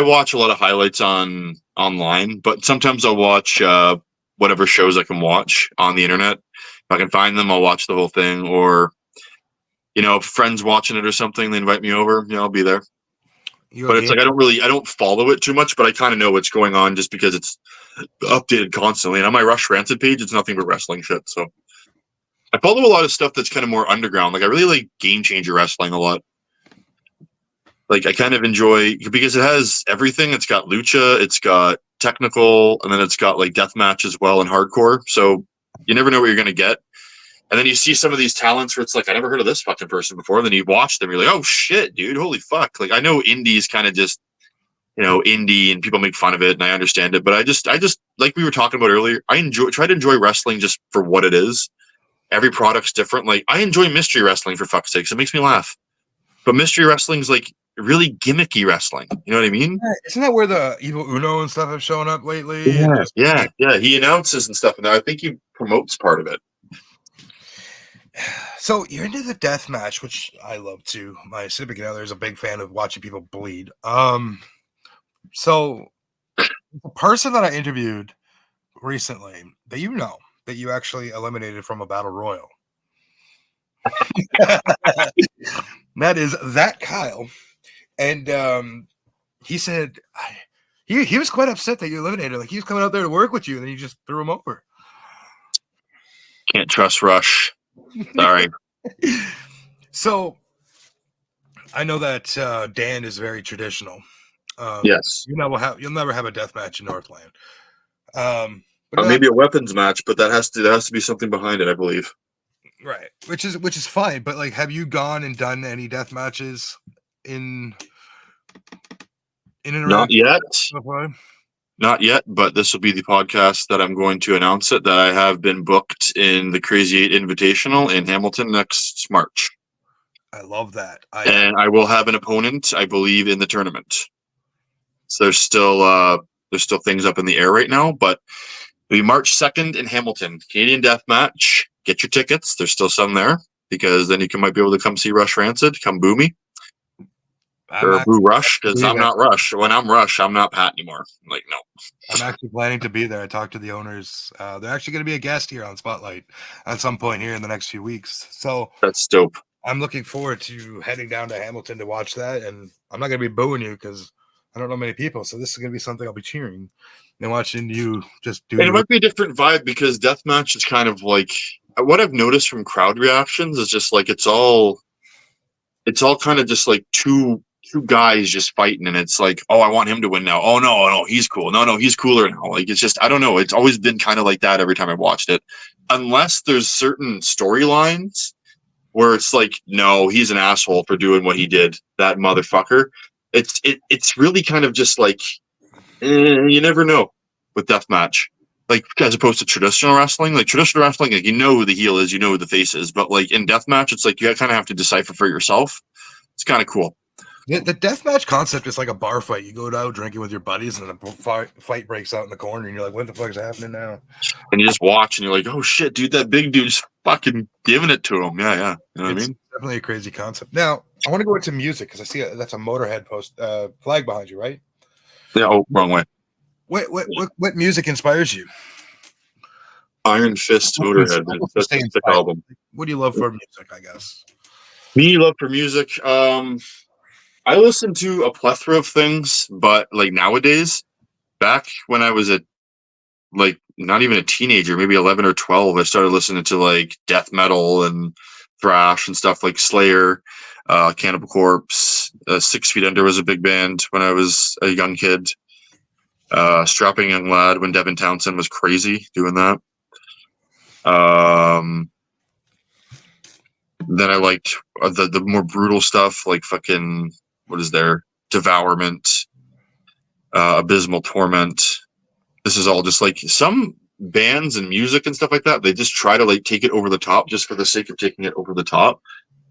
watch a lot of highlights online, but sometimes I'll watch whatever shows I can watch on the internet. If I can find them, I'll watch the whole thing. Or if friends watching it or something, they invite me over. I'll be there. But it's like I don't follow it too much, but I kind of know what's going on just because it's updated constantly. And on my Rush Rancid page, it's nothing but wrestling shit. So I follow a lot of stuff that's kind of more underground. Like, I really like Game Changer Wrestling a lot. Like, I kind of enjoy because it has everything. It's got lucha, it's got technical, and then it's got like deathmatch as well and hardcore. So you never know what you're going to get. And then you see some of these talents where it's like, I never heard of this fucking person before. And then you watch them, you're like, oh shit, dude, holy fuck. Like, I know indie's kind of just, indie and people make fun of it and I understand it. But I just like we were talking about earlier, try to enjoy wrestling just for what it is. Every product's different. Like, I enjoy mystery wrestling, for fuck's sakes. It makes me laugh. But mystery wrestling's like really gimmicky wrestling. You know what I mean? Yeah, isn't that where the Evil Uno and stuff have shown up lately? Yeah. He announces and stuff, and I think he promotes part of it. So you're into the death match, which I love too. My significant other is a big fan of watching people bleed. So the person that I interviewed recently that you actually eliminated from a battle royal. That is that Kyle. And he said he was quite upset that you eliminated. Like, he was coming out there to work with you, and then you just threw him over. Can't trust Rush. Sorry. So I know that Dan is very traditional. Yes. You'll never have a death match in Northland. But Maybe a weapons match, but there has to be something behind it, I believe. Right, which is fine. But like, have you gone and done any death matches in Not yet. before? Not yet, but this will be the podcast that I'm going to announce it that I have been booked in the Crazy 8 Invitational in Hamilton next March. I love that. And I will have an opponent, I believe, in the tournament. So there's still things up in the air right now, but it'll be March 2nd in Hamilton. Canadian Deathmatch. Get your tickets. There's still some there because then you might be able to come see Rush Rancid. Come boo me. Or boo Rush, because I'm not Rush. When I'm Rush, I'm not Pat anymore. I'm like, no. I'm actually planning to be there. I talked to the owners. They're actually going to be a guest here on Spotlight at some point here in the next few weeks. So that's dope. I'm looking forward to heading down to Hamilton to watch that. And I'm not going to be booing you because I don't know many people. So this is going to be something I'll be cheering and watching you just do. And it might be a different vibe because deathmatch is kind of like what I've noticed from crowd reactions is just like it's all kind of just like two guys just fighting, and it's like, oh, I want him to win now. Oh no, he's cool. No, he's cooler now. Like it's just I don't know. It's always been kind of like that every time I've watched it, unless there's certain storylines where it's like, no, he's an asshole for doing what he did. That motherfucker. It's really kind of just like you never know with deathmatch. Like as opposed to traditional wrestling, like you know who the heel is, you know who the face is, but like in deathmatch, it's like you kind of have to decipher for yourself. It's kind of cool. Yeah, the deathmatch concept is like a bar fight. You go out drinking with your buddies, and a fight breaks out in the corner, and you're like, "What the fuck is happening now?" And you just watch, and you're like, "Oh shit, dude, that big dude's fucking giving it to him." Yeah. You know what I mean? Definitely a crazy concept. Now, I want to go into music because I see that's a Motorhead post flag behind you, right? Yeah. Oh, wrong way. What music inspires you? Iron Fist Motorhead. That's a sick album. What do you love for music? I guess. Me love for music. I listen to a plethora of things, but like nowadays, back when I was like not even a teenager, maybe 11 or 12, I started listening to like death metal and thrash and stuff like Slayer, Cannibal Corpse, 6 Feet Under was a big band when I was a young kid. Strapping Young Lad when Devin Townsend was crazy doing that. Then I liked the more brutal stuff like fucking what is there? Devourment, Abysmal Torment. This is all just like some bands and music and stuff like that. They just try to like take it over the top just for the sake of taking it over the top.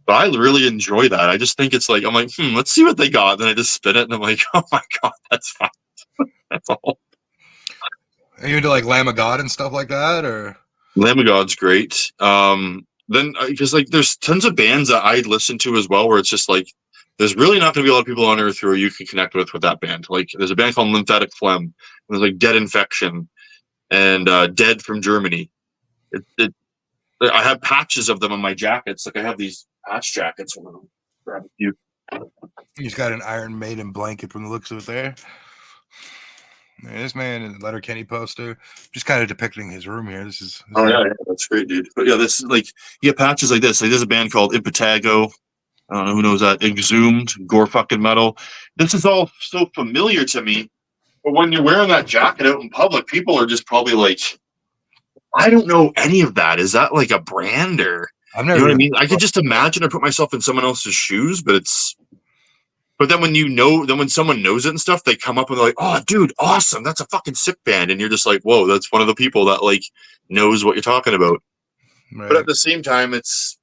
But I really enjoy that. I just think it's like I'm like, let's see what they got. Then I just spin it and I'm like, oh my god, that's fine. That's all. Are you into like Lamb of God and stuff like that, or Lamb of God's great. Then because like there's tons of bands that I listen to as well, where it's just like there's really not going to be a lot of people on earth who you can connect with that band. Like there's a band called Lymphatic Phlegm. And there's like Dead Infection and Dead from Germany. I have patches of them on my jackets. Like I have these patch jackets. Grab a few. He's got an Iron Maiden blanket from the looks of it there. This man in the Letterkenny poster, just kind of depicting his room here. This is yeah, that's great, dude. But yeah, this is like you get patches like this. Like there's a band called Impetigo. I don't know who knows that. Exhumed, gore fucking metal. This is all so familiar to me. But when you're wearing that jacket out in public, people are just probably like, I don't know any of that. Is that like a brand or I've never you know what I mean? I could just imagine or put myself in someone else's shoes, but then when someone knows it and stuff, they come up and they're like, oh dude, awesome. That's a fucking sick band. And you're just like, whoa, that's one of the people that like knows what you're talking about. Right. But at the same time, it's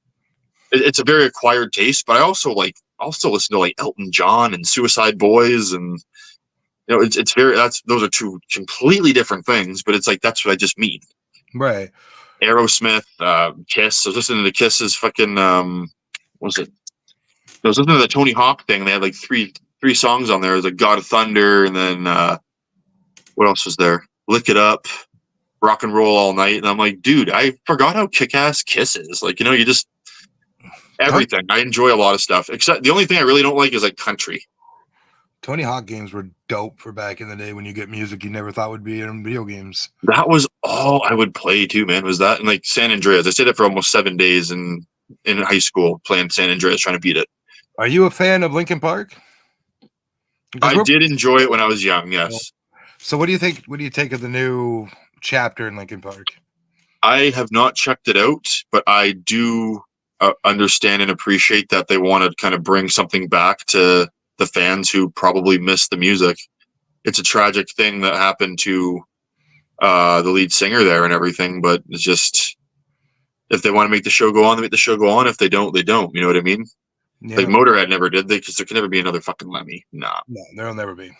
a very acquired taste, but I also listen to like Elton John and Suicide Boys and you know, it's very those are two completely different things, but it's like that's what I just mean. Right. Aerosmith, Kiss. I was listening to Kiss's fucking what was it? I was listening to the Tony Hawk thing. They had like three songs on there. It was like God of Thunder, and then what else was there? Lick It Up, Rock and Roll All Night. And I'm like, dude, I forgot how kick-ass Kiss is. Like, you know, you just everything. I enjoy a lot of stuff. Except the only thing I really don't like is like country. Tony Hawk games were dope for back in the day when you get music you never thought would be in video games. That was all I would play too, man. Was that and like San Andreas? I stayed there for almost 7 days in high school playing San Andreas, trying to beat it. Are you a fan of Linkin Park? I did enjoy it when I was young. Yes. So what do you think? What do you take of the new chapter in Linkin Park? I have not checked it out, but I do understand and appreciate that they want to kind of bring something back to the fans who probably miss the music. It's a tragic thing that happened to the lead singer there and everything, but it's just, if they want to make the show go on, they make the show go on. If they don't, they don't. You know what I mean? Yeah. Like Motorhead never did, because there can never be another fucking Lemmy. Nah, No, there'll never be.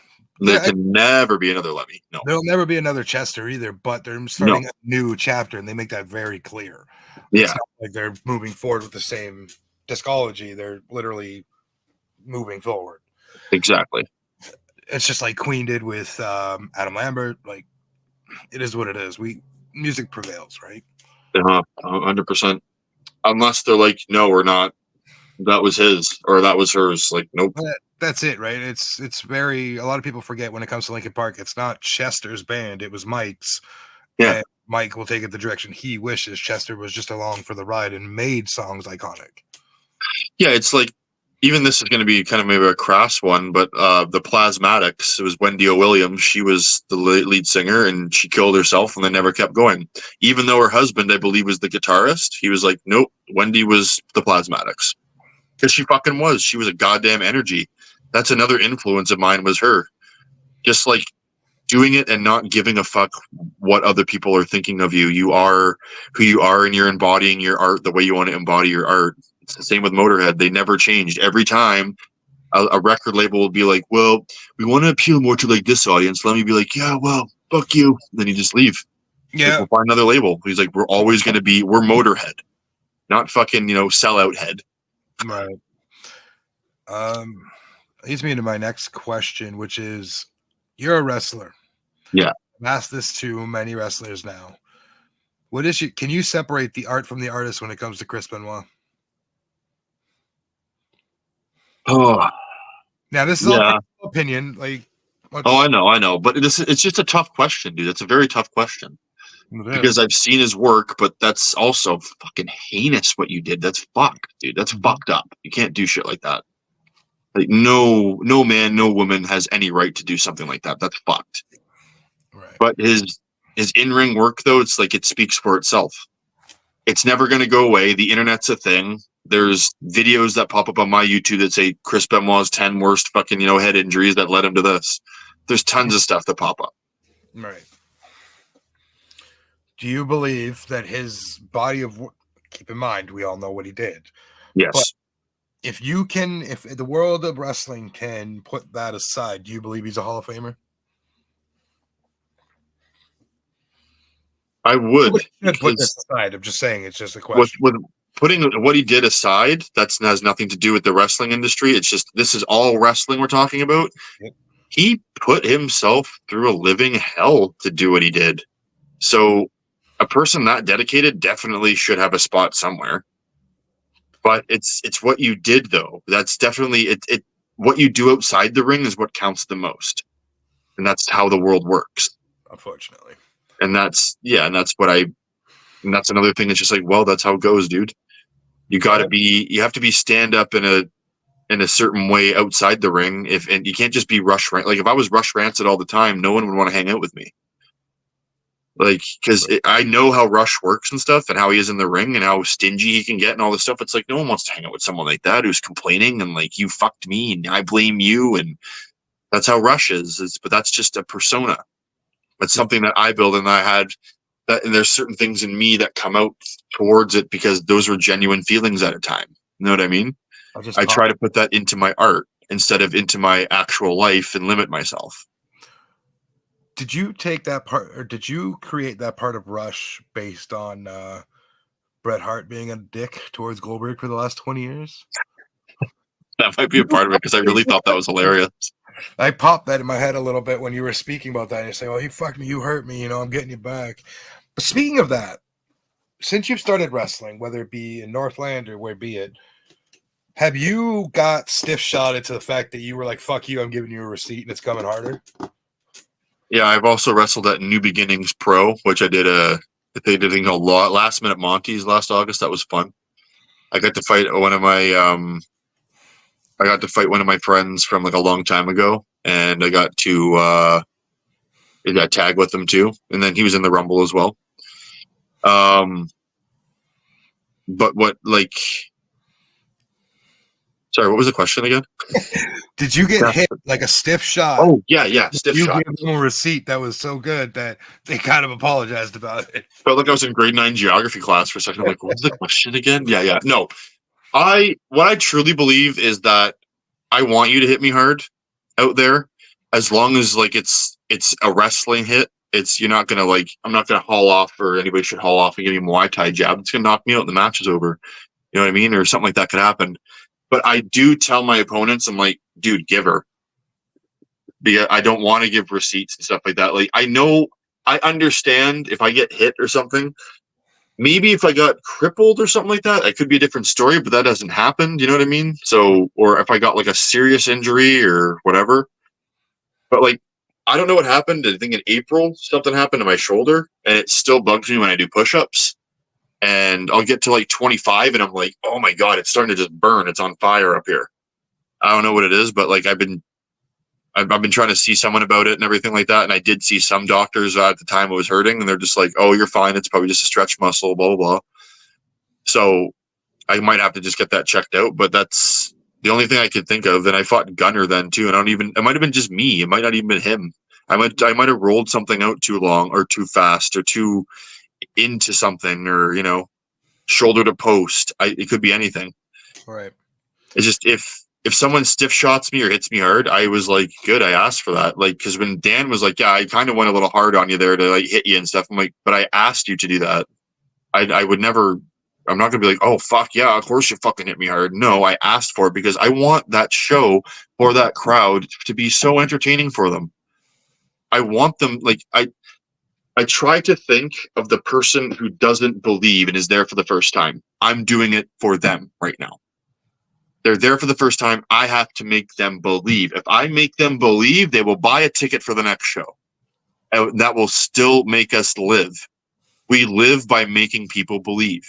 there can never be another Lemmy. No, there'll never be another Chester either. But they're starting a new chapter, and they make that very clear. Yeah, it's not like they're moving forward with the same discology. They're literally moving forward. exactly. It's just like Queen did with Adam Lambert. Like, it is what it is. Music prevails, right? 100%. Unless they're like, no, we're not. That was his or that was hers. Like, nope. That's it, right? It's very. A lot of people forget when it comes to Linkin Park. It's not Chester's band. It was Mike's. Yeah. And Mike will take it the direction he wishes. Chester was just along for the ride and made songs iconic. Yeah, it's like, even this is going to be kind of maybe a crass one, but the Plasmatics, it was Wendy O. Williams. She was the lead singer, and she killed herself, and they never kept going. Even though her husband, I believe, was the guitarist, he was like, nope, Wendy was the Plasmatics. Because she fucking was. She was a goddamn energy. That's another influence of mine, was her. Just like doing it and not giving a fuck what other people are thinking of you. You are who you are, and you're embodying your art the way you want to embody your art. It's the same with Motorhead. They never changed. Every time a record label will be like, well, we want to appeal more to like this audience. Let me be like, yeah, well, fuck you. Then you just leave. Yeah. Like, we'll find another label. He's like, we're always going to be, we're Motorhead, not fucking, sellout head. Right. Leads me into my next question, which is, you're a wrestler. Yeah. I've asked this to many wrestlers now. Can you separate the art from the artist when it comes to Chris Benoit? Oh, now this is all opinion. Like, I know, but it's just a tough question, dude. It's a very tough question because I've seen his work, but that's also fucking heinous what you did. That's fucked, dude. That's fucked up. You can't do shit like that. Like, no man, no woman has any right to do something like that. That's fucked. Right. But his in-ring work, though, it's like, it speaks for itself. It's never going to go away. The internet's a thing. There's videos that pop up on my YouTube that say Chris Benoit's 10 worst fucking, head injuries that led him to this. There's tons of stuff that pop up. Right. Do you believe that his body of work, keep in mind, we all know what he did. Yes. But if the world of wrestling can put that aside, do you believe he's a Hall of Famer? I would. Put this aside. I'm just saying, it's just a question. With putting what he did aside, that has nothing to do with the wrestling industry. It's just, this is all wrestling we're talking about. Yep. He put himself through a living hell to do what he did. So a person that dedicated definitely should have a spot somewhere. But it's what you did, though. That's definitely it. What you do outside the ring is what counts the most, and that's how the world works. Unfortunately. And that's another thing that's just like, well, that's how it goes, dude. You have to be stand up in a certain way outside the ring. And you can't just be Rush Rancid. Like, if I was Rush Rancid all the time, no one would want to hang out with me. Like, because I know how Rush works and stuff, and how he is in the ring, and how stingy he can get, and all this stuff. It's like, no one wants to hang out with someone like that who's complaining and like, you fucked me and I blame you, and that's how Rush is. But that's just a persona. It's something that I build, and I had that, and there's certain things in me that come out towards it because those were genuine feelings at a time. You know what I mean? I try to put that into my art instead of into my actual life and limit myself. Did you take that part, or did you create that part of Rush based on Bret Hart being a dick towards Goldberg for the last 20 years? That might be a part of it, because I really thought that was hilarious. I popped that in my head a little bit when you were speaking about that. And you say, "Oh, he fucked me, you hurt me, I'm getting you back." But speaking of that, since you've started wrestling, whether it be in Northland or where be it, have you got stiff shotted to the fact that you were like, "Fuck you, I'm giving you a receipt and it's coming harder"? Yeah, I've also wrestled at New Beginnings Pro, which I did they did a lot last minute Monty's last August. That was fun. I got to fight one of my friends from like a long time ago. and I got to tag with him too, and then he was in the Rumble as well. But what, like, sorry, what was the question again? Did you get hit like a stiff shot? Oh yeah, stiff you shot. You gave them a receipt that was so good that they kind of apologized about it. Felt like I was in grade 9 geography class for a second. I'm like, what was the question again? Yeah. No, what I truly believe is that I want you to hit me hard out there, as long as like it's a wrestling hit. You're not gonna, like, I'm not gonna haul off, or anybody should haul off and give me a Muay Thai jab. It's gonna knock me out and the match is over. You know what I mean? Or something like that could happen. But I do tell my opponents, I'm like, dude, give her. Because I don't want to give receipts and stuff like that. Like, I understand if I get hit or something. Maybe if I got crippled or something like that, it could be a different story, but that hasn't happened. You know what I mean? So, or if I got like a serious injury or whatever. But like, I don't know what happened. I think in April, something happened to my shoulder, and it still bugs me when I do push-ups. And I'll get to like 25, and I'm like, oh my God, it's starting to just burn. It's on fire up here. I don't know what it is, but like, I've been trying to see someone about it and everything like that. And I did see some doctors at the time it was hurting, and they're just like, oh, you're fine. It's probably just a stretch muscle, blah, blah, blah. So I might have to just get that checked out, but that's the only thing I could think of. And I fought Gunner then too. And it might have been just me. It might not even been him. I might have rolled something out too long or too fast or too into something, or, shoulder to post. It could be anything. Right. It's just, if someone stiff shots me or hits me hard, I was like, good, I asked for that. Like, because when Dan was like, yeah, I kind of went a little hard on you there to like hit you and stuff. I'm like, but I asked you to do that. I would never, I'm not going to be like, oh, fuck yeah, of course you fucking hit me hard. No, I asked for it because I want that show or that crowd to be so entertaining for them. I want them, like, I try to think of the person who doesn't believe and is there for the first time. I'm doing it for them right now. They're there for the first time. I have to make them believe. If I make them believe, they will buy a ticket for the next show. And that will still make us live. We live by making people believe.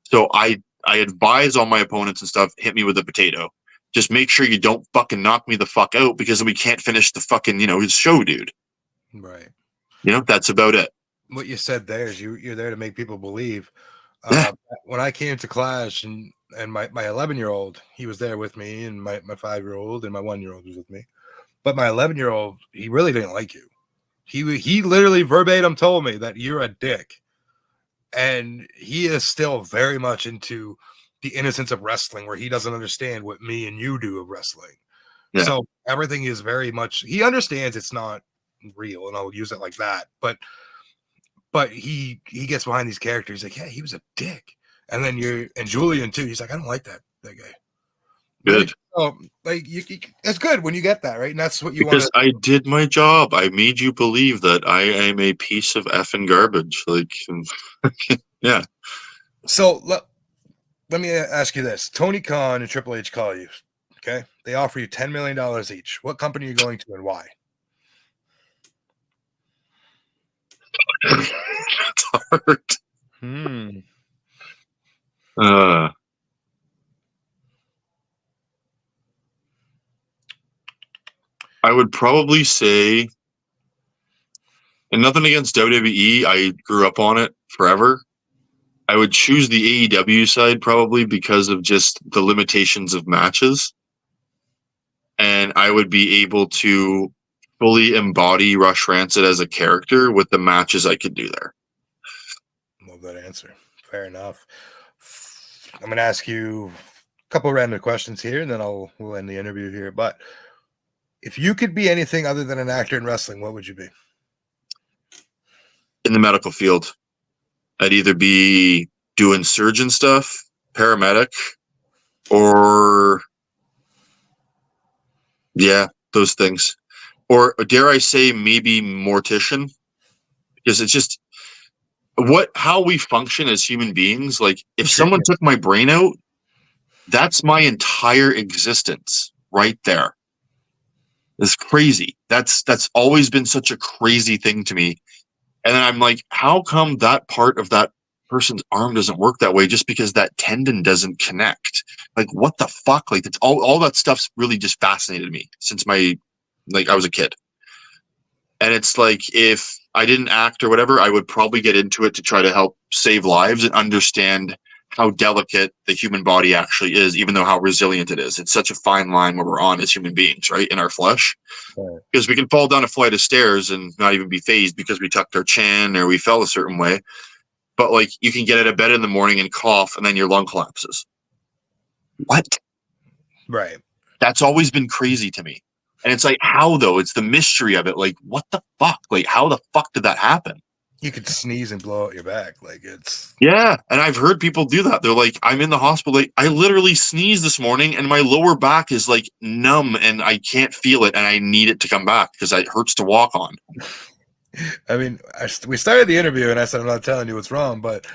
So I advise all my opponents and stuff, hit me with a potato. Just make sure you don't fucking knock me the fuck out, because we can't finish the fucking, show, dude. Right. That's about it. What you said there is you're there to make people believe. Yeah. When I came to Clash and my 11-year-old, he was there with me, and my 5-year-old and my 1-year-old was with me. But my 11-year-old, he really didn't like you. He literally verbatim told me that you're a dick. And he is still very much into the innocence of wrestling, where he doesn't understand what me and you do of wrestling. Yeah. So everything is very much, he understands it's not real, and I'll use it like that. But he gets behind these characters. He's like, yeah, he was a dick. And then and Julian too. He's like, I don't like that guy. Good. Like it's good when you get that, right? And that's what you want. Because I did my job. I made you believe that I am a piece of effing garbage. Like, yeah. So let me ask you this: Tony Khan and Triple H call you. Okay, they offer you $10 million each. What company are you going to, and why? It's hard. I would probably say, and nothing against WWE, I grew up on it forever. I would choose the AEW side probably because of just the limitations of matches. And I would be able to fully embody Rush Rancid as a character with the matches I could do there. Love that answer. Fair enough. I'm going to ask you a couple of random questions here, and then we'll end the interview here. But if you could be anything other than an actor in wrestling, what would you be? In the medical field. I'd either be doing surgeon stuff, paramedic, or those things. Or dare I say maybe mortician? Because it's just how we function as human beings. Like, if someone took my brain out, that's my entire existence right there. It's crazy. That's always been such a crazy thing to me. And then I'm like, how come that part of that person's arm doesn't work that way just because that tendon doesn't connect? Like, what the fuck? Like, that's all that stuff's really just fascinated me since my like I was a kid. And it's like, if I didn't act or whatever, I would probably get into it to try to help save lives and understand how delicate the human body actually is, even though how resilient it is. It's such a fine line where we're on as human beings, right? In our flesh. Because we can fall down a flight of stairs and not even be phased because we tucked our chin or we fell a certain way. But like, you can get out of bed in the morning and cough and then your lung collapses. What? Right. That's always been crazy to me. And it's like, how though? It's the mystery of it. Like, what the fuck? Like, how the fuck did that happen? You could sneeze and blow out your back. Like, it's... Yeah. And I've heard people do that. They're like, I'm in the hospital. Like, I literally sneezed this morning and my lower back is like numb and I can't feel it and I need it to come back because it hurts to walk on. I mean, we started the interview and I said, I'm not telling you what's wrong, but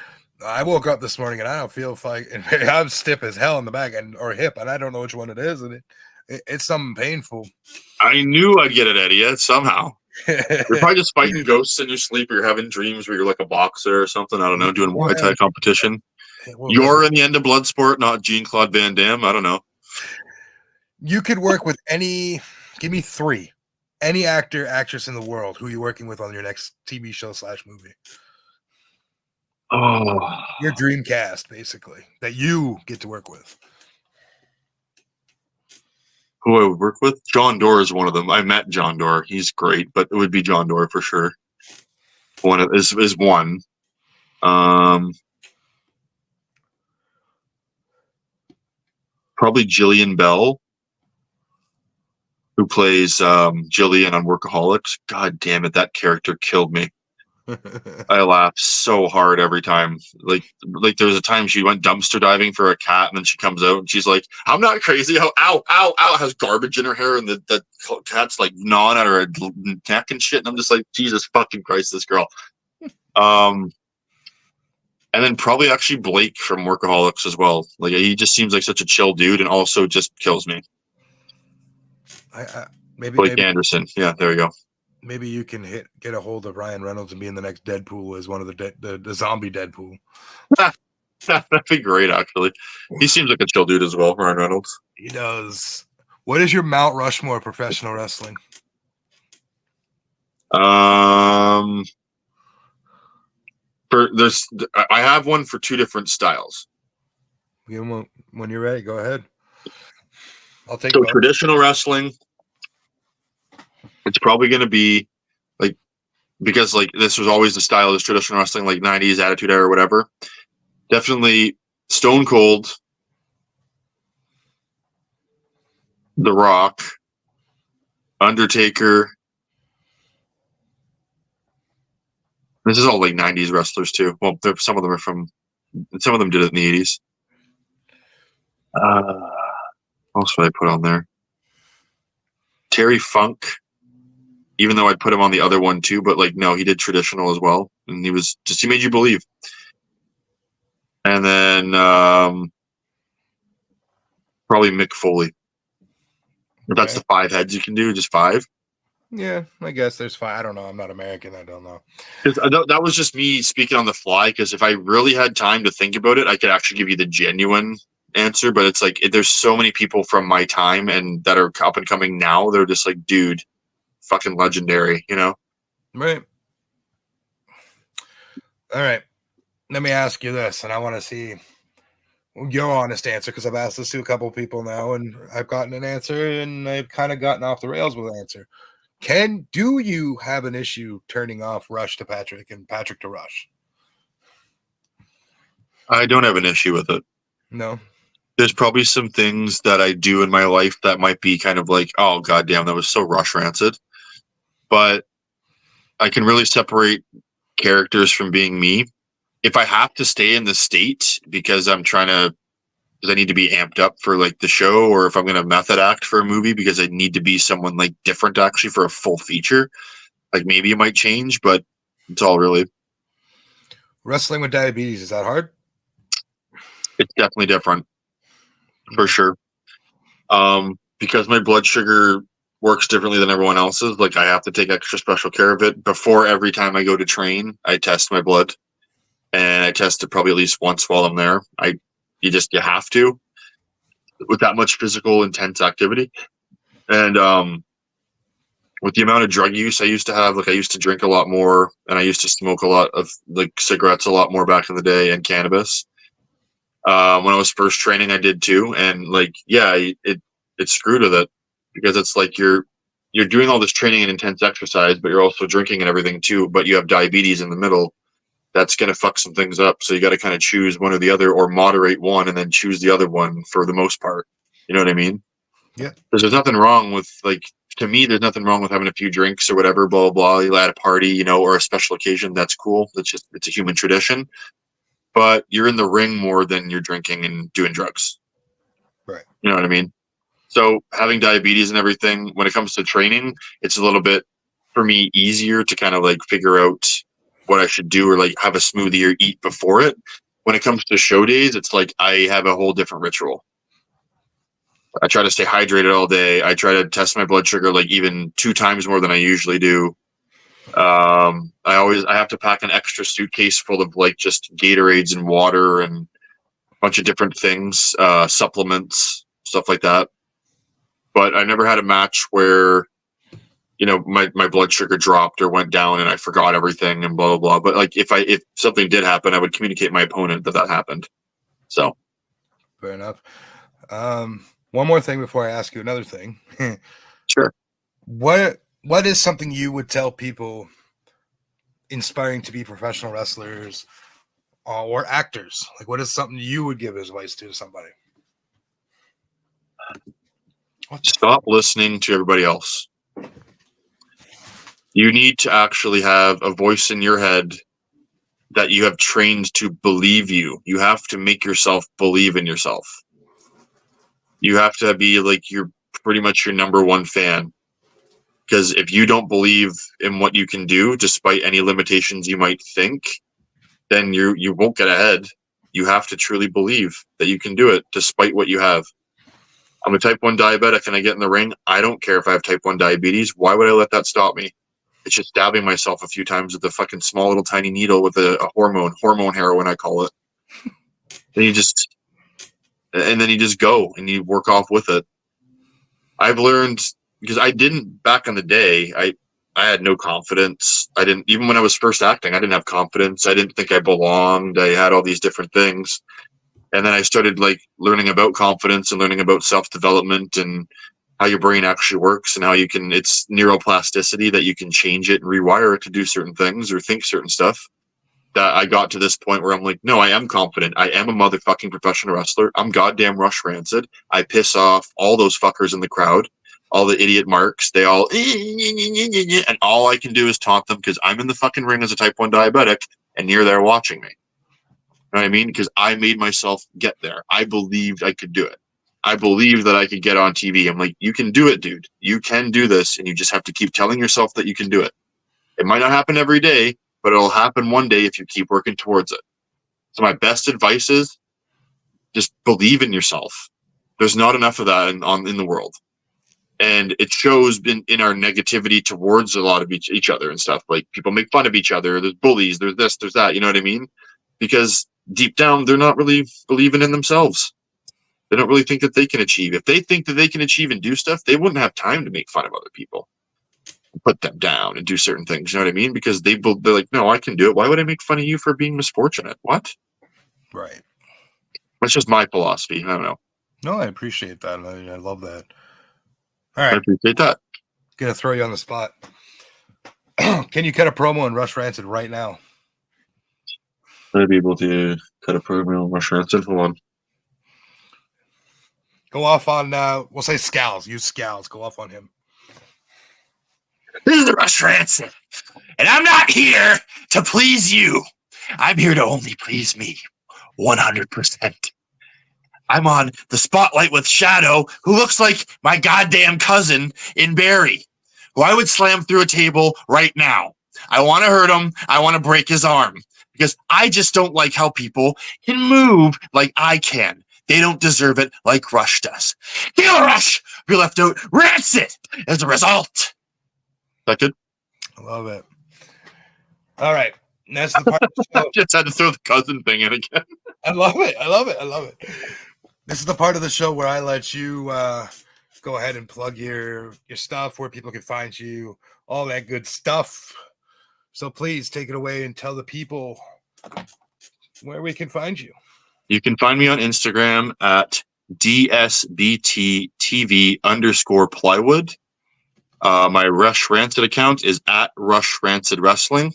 I woke up this morning and I don't feel like I'm stiff as hell in the back or hip, and I don't know which one it is. And it's something painful. I knew I'd get it out of you somehow. You're probably just fighting ghosts in your sleep, or you're having dreams where you're like a boxer or something. I don't know, doing Muay Thai competition. You're in the end of Bloodsport, not Jean-Claude Van Damme. I don't know. You could work with any, give me 3, any actor, actress in the world who you're working with on your next TV show / movie. Oh, your dream cast, basically, that you get to work with. Who I would work with? John Doerr is one of them. I met John Doerr. He's great, but it would be John Doerr for sure. One is one. Probably Jillian Bell, who plays Jillian on Workaholics. God damn it, that character killed me. I laughed so hard every time. Like there was a time she went dumpster diving for a cat, and then she comes out and she's like, "I'm not crazy." Ow, ow, ow! Has garbage in her hair, and the cat's like gnawing at her neck and shit. And I'm just like, Jesus fucking Christ, this girl. And then probably actually Blake from Workaholics as well. Like, he just seems like such a chill dude, and also just kills me. Blake Anderson. Yeah, there we go. Maybe you can get a hold of Ryan Reynolds and be in the next Deadpool as one of the zombie Deadpool. That'd be great, actually. He seems like a chill dude as well, Ryan Reynolds. He does. What is your Mount Rushmore professional wrestling? I have one for 2 different styles. When you're ready, go ahead. I'll take so traditional wrestling. It's probably going to be like, because like this was always the style of traditional wrestling, like 90s Attitude Era or whatever. Definitely Stone Cold, The Rock, Undertaker. This is all like 90s wrestlers too. Well, some of them did it in the 80s. What else would I put on there? Terry Funk. Even though I'd put him on the other one too, but like, no, he did traditional as well. And he made you believe. And then probably Mick Foley. If that's the 5 heads you can do, just 5. Yeah, I guess there's 5. I don't know. I'm not American. I don't know. That was just me speaking on the fly, because if I really had time to think about it, I could actually give you the genuine answer. But it's like, there's so many people from my time and that are up and coming now. They're just like, dude, fucking legendary, you know? Right. All right. Let me ask you this, and I want to see your honest answer, because I've asked this to a couple of people now, and I've gotten an answer, and I've kind of gotten off the rails with an answer. Do you have an issue turning off Rush to Patrick and Patrick to Rush? I don't have an issue with it. No. There's probably some things that I do in my life that might be kind of like, oh, goddamn, that was so Rush Rancid. But I can really separate characters from being me. If I have to stay in the state because I need to be amped up for like the show, or if I'm going to method act for a movie because I need to be someone like different actually for a full feature, like maybe it might change, but it's all really. Wrestling with diabetes, is that hard? It's definitely different for sure. Because my blood sugar works differently than everyone else's. Like, I have to take extra special care of it. Before every time I go to train, I test my blood, and I test it probably at least once while I'm there. You have to, with that much physical intense activity. And with the amount of drug use I used to have, like I used to drink a lot more, and I used to smoke a lot of like cigarettes a lot more back in the day, and cannabis. When I was first training, I did too, and like yeah, it's screwed with it because it's like you're doing all this training and intense exercise, but you're also drinking and everything too. But you have diabetes in the middle. That's gonna fuck some things up. So you got to kind of choose one or the other, or moderate one and then choose the other one for the most part. You know what I mean? Yeah. Because there's nothing wrong with like, to me, there's nothing wrong with having a few drinks or whatever, blah, blah, blah. You at a party, you know, or a special occasion. That's cool. It's a human tradition. But you're in the ring more than you're drinking and doing drugs. Right. You know what I mean? So having diabetes and everything, when it comes to training, it's a little bit, for me, easier to kind of like figure out what I should do or like have a smoothie or eat before it. When it comes to show days, it's like I have a whole different ritual. I try to stay hydrated all day. I try to test my blood sugar like even 2 times more than I usually do. I have to pack an extra suitcase full of like just Gatorades and water and a bunch of different things, supplements, stuff like that. But I never had a match where, you know, my blood sugar dropped or went down and I forgot everything and blah, blah, blah. But like if something did happen, I would communicate my opponent that happened. So. Fair enough. One more thing before I ask you another thing. Sure. What is something you would tell people inspiring to be professional wrestlers or actors? Like, what is something you would give advice to somebody? Stop listening to everybody else. You need to actually have a voice in your head that you have trained to believe you. You have to make yourself believe in yourself. You have to be like you're pretty much your number one fan. Because if you don't believe in what you can do, despite any limitations you might think, then you won't get ahead. You have to truly believe that you can do it, despite what you have. I'm a type 1 diabetic and I get in the ring. I don't care if I have type 1 diabetes. Why would I let that stop me? It's just stabbing myself a few times with a fucking small little tiny needle with a hormone heroin, I call it. Then you just go and you work off with it. I've learned, because I didn't back in the day, I had no confidence. I didn't, even when I was first acting, I didn't have confidence. I didn't think I belonged. I had all these different things. And then I started like learning about confidence and learning about self-development and how your brain actually works and how you can, it's neuroplasticity that you can change it and rewire it to do certain things or think certain stuff. That I got to this point where I'm like, no, I am confident. I am a motherfucking professional wrestler. I'm goddamn Rush Rancid. I piss off all those fuckers in the crowd, all the idiot marks. They all, and all I can do is taunt them because I'm in the fucking ring as a type 1 diabetic and you're there watching me. You know what I mean? Because I made myself get there. I believed I could do it. I believed that I could get on TV. I'm like, you can do it, dude. You can do this. And you just have to keep telling yourself that you can do it. It might not happen every day, but it'll happen one day if you keep working towards it. So my best advice is just believe in yourself. There's not enough of that in the world. And it shows in our negativity towards a lot of each other and stuff. Like people make fun of each other. There's bullies. There's this, there's that. You know what I mean? Because deep down, they're not really believing in themselves. They don't really think that they can achieve. If they think that they can achieve and do stuff, they wouldn't have time to make fun of other people, put them down and do certain things. You know what I mean? Because they're like, no, I can do it. Why would I make fun of you for being misfortunate? What? Right. That's just my philosophy. I don't know. No, I appreciate that. I love that. All right. I appreciate that. Gonna throw you on the spot. Can you cut a promo on Rush Rancid right now? I'd be able to cut a promo on Rush Rancid. Hold on. Go off on, we'll say Scowls. Use Scowls. Go off on him. This is the Rush Rancid, and I'm not here to please you. I'm here to only please me, 100%. I'm on the spotlight with Shadow, who looks like my goddamn cousin in Barry, who I would slam through a table right now. I want to hurt him. I want to break his arm because I just don't like how people can move like I can. They don't deserve it like Rush does. Heel Rush, we left out Rancid as a result. That good? I love it. All right. And that's the part of the show. I just had to throw the cousin thing in again. I love it. I love it. I love it. This is the part of the show where I let you go ahead and plug your stuff, where people can find you, all that good stuff. So please take it away and tell the people where we can find you. You can find me on Instagram at DSBTTV_plywood. My Rush Rancid account is at Rush Rancid Wrestling.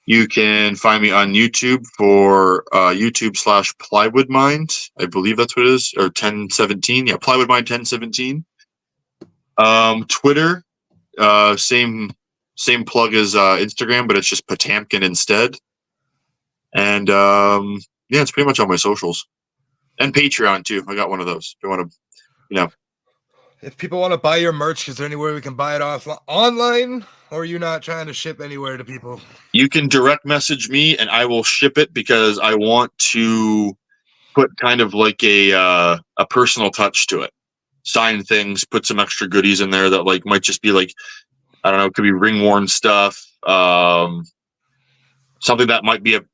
You can find me on YouTube for YouTube/Plywood Mind. I believe that's what it is, or 1017. Yeah, Plywood Mind 1017. Twitter, same plug as Instagram, but it's just Potamkin instead. And yeah, it's pretty much all my socials. And Patreon too. I got one of those. If you want to, If people want to buy your merch, is there anywhere we can buy it online? Or are you not trying to ship anywhere to people? You can direct message me and I will ship it, because I want to put kind of like a personal touch to it. Sign things, put some extra goodies in there that like might just be like, I don't know, it could be ring worn stuff, something that might be a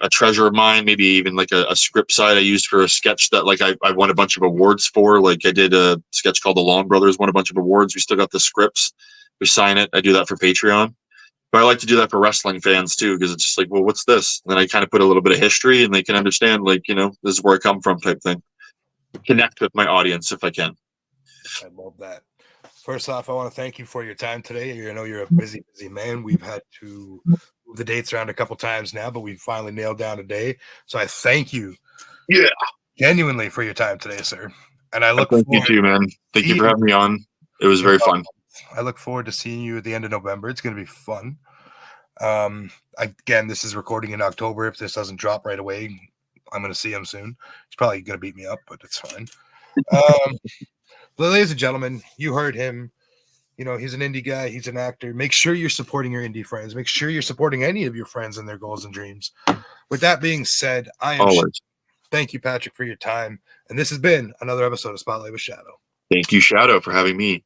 treasure of mine, maybe even like a script side I used for a sketch that like I won a bunch of awards for. Like I did a sketch called The Long Brothers, won a bunch of awards. We still got the scripts. We sign it. I do that for Patreon. But I like to do that for wrestling fans too, because it's just like, well, what's this? And then I kind of put a little bit of history and they can understand, like, this is where I come from type thing. Connect with my audience if I can. I love that. First off, I want to thank you for your time today. I know you're a busy man. We've had to move the dates around a couple times now, but we finally nailed down a day. So I thank you, genuinely, for your time today, sir. And I look forward. Thank you too, man. Thank you for having me on. It was very fun. I look forward to seeing you at the end of November. It's going to be fun. Again, this is recording in October. If this doesn't drop right away, I'm going to see him soon. He's probably going to beat me up, but it's fine. But ladies and gentlemen, you heard him. He's an indie guy. He's an actor. Make sure you're supporting your indie friends. Make sure you're supporting any of your friends and their goals and dreams. With that being said, thank you, Patrick, for your time. And this has been another episode of Spotlight with Shadow. Thank you, Shadow, for having me.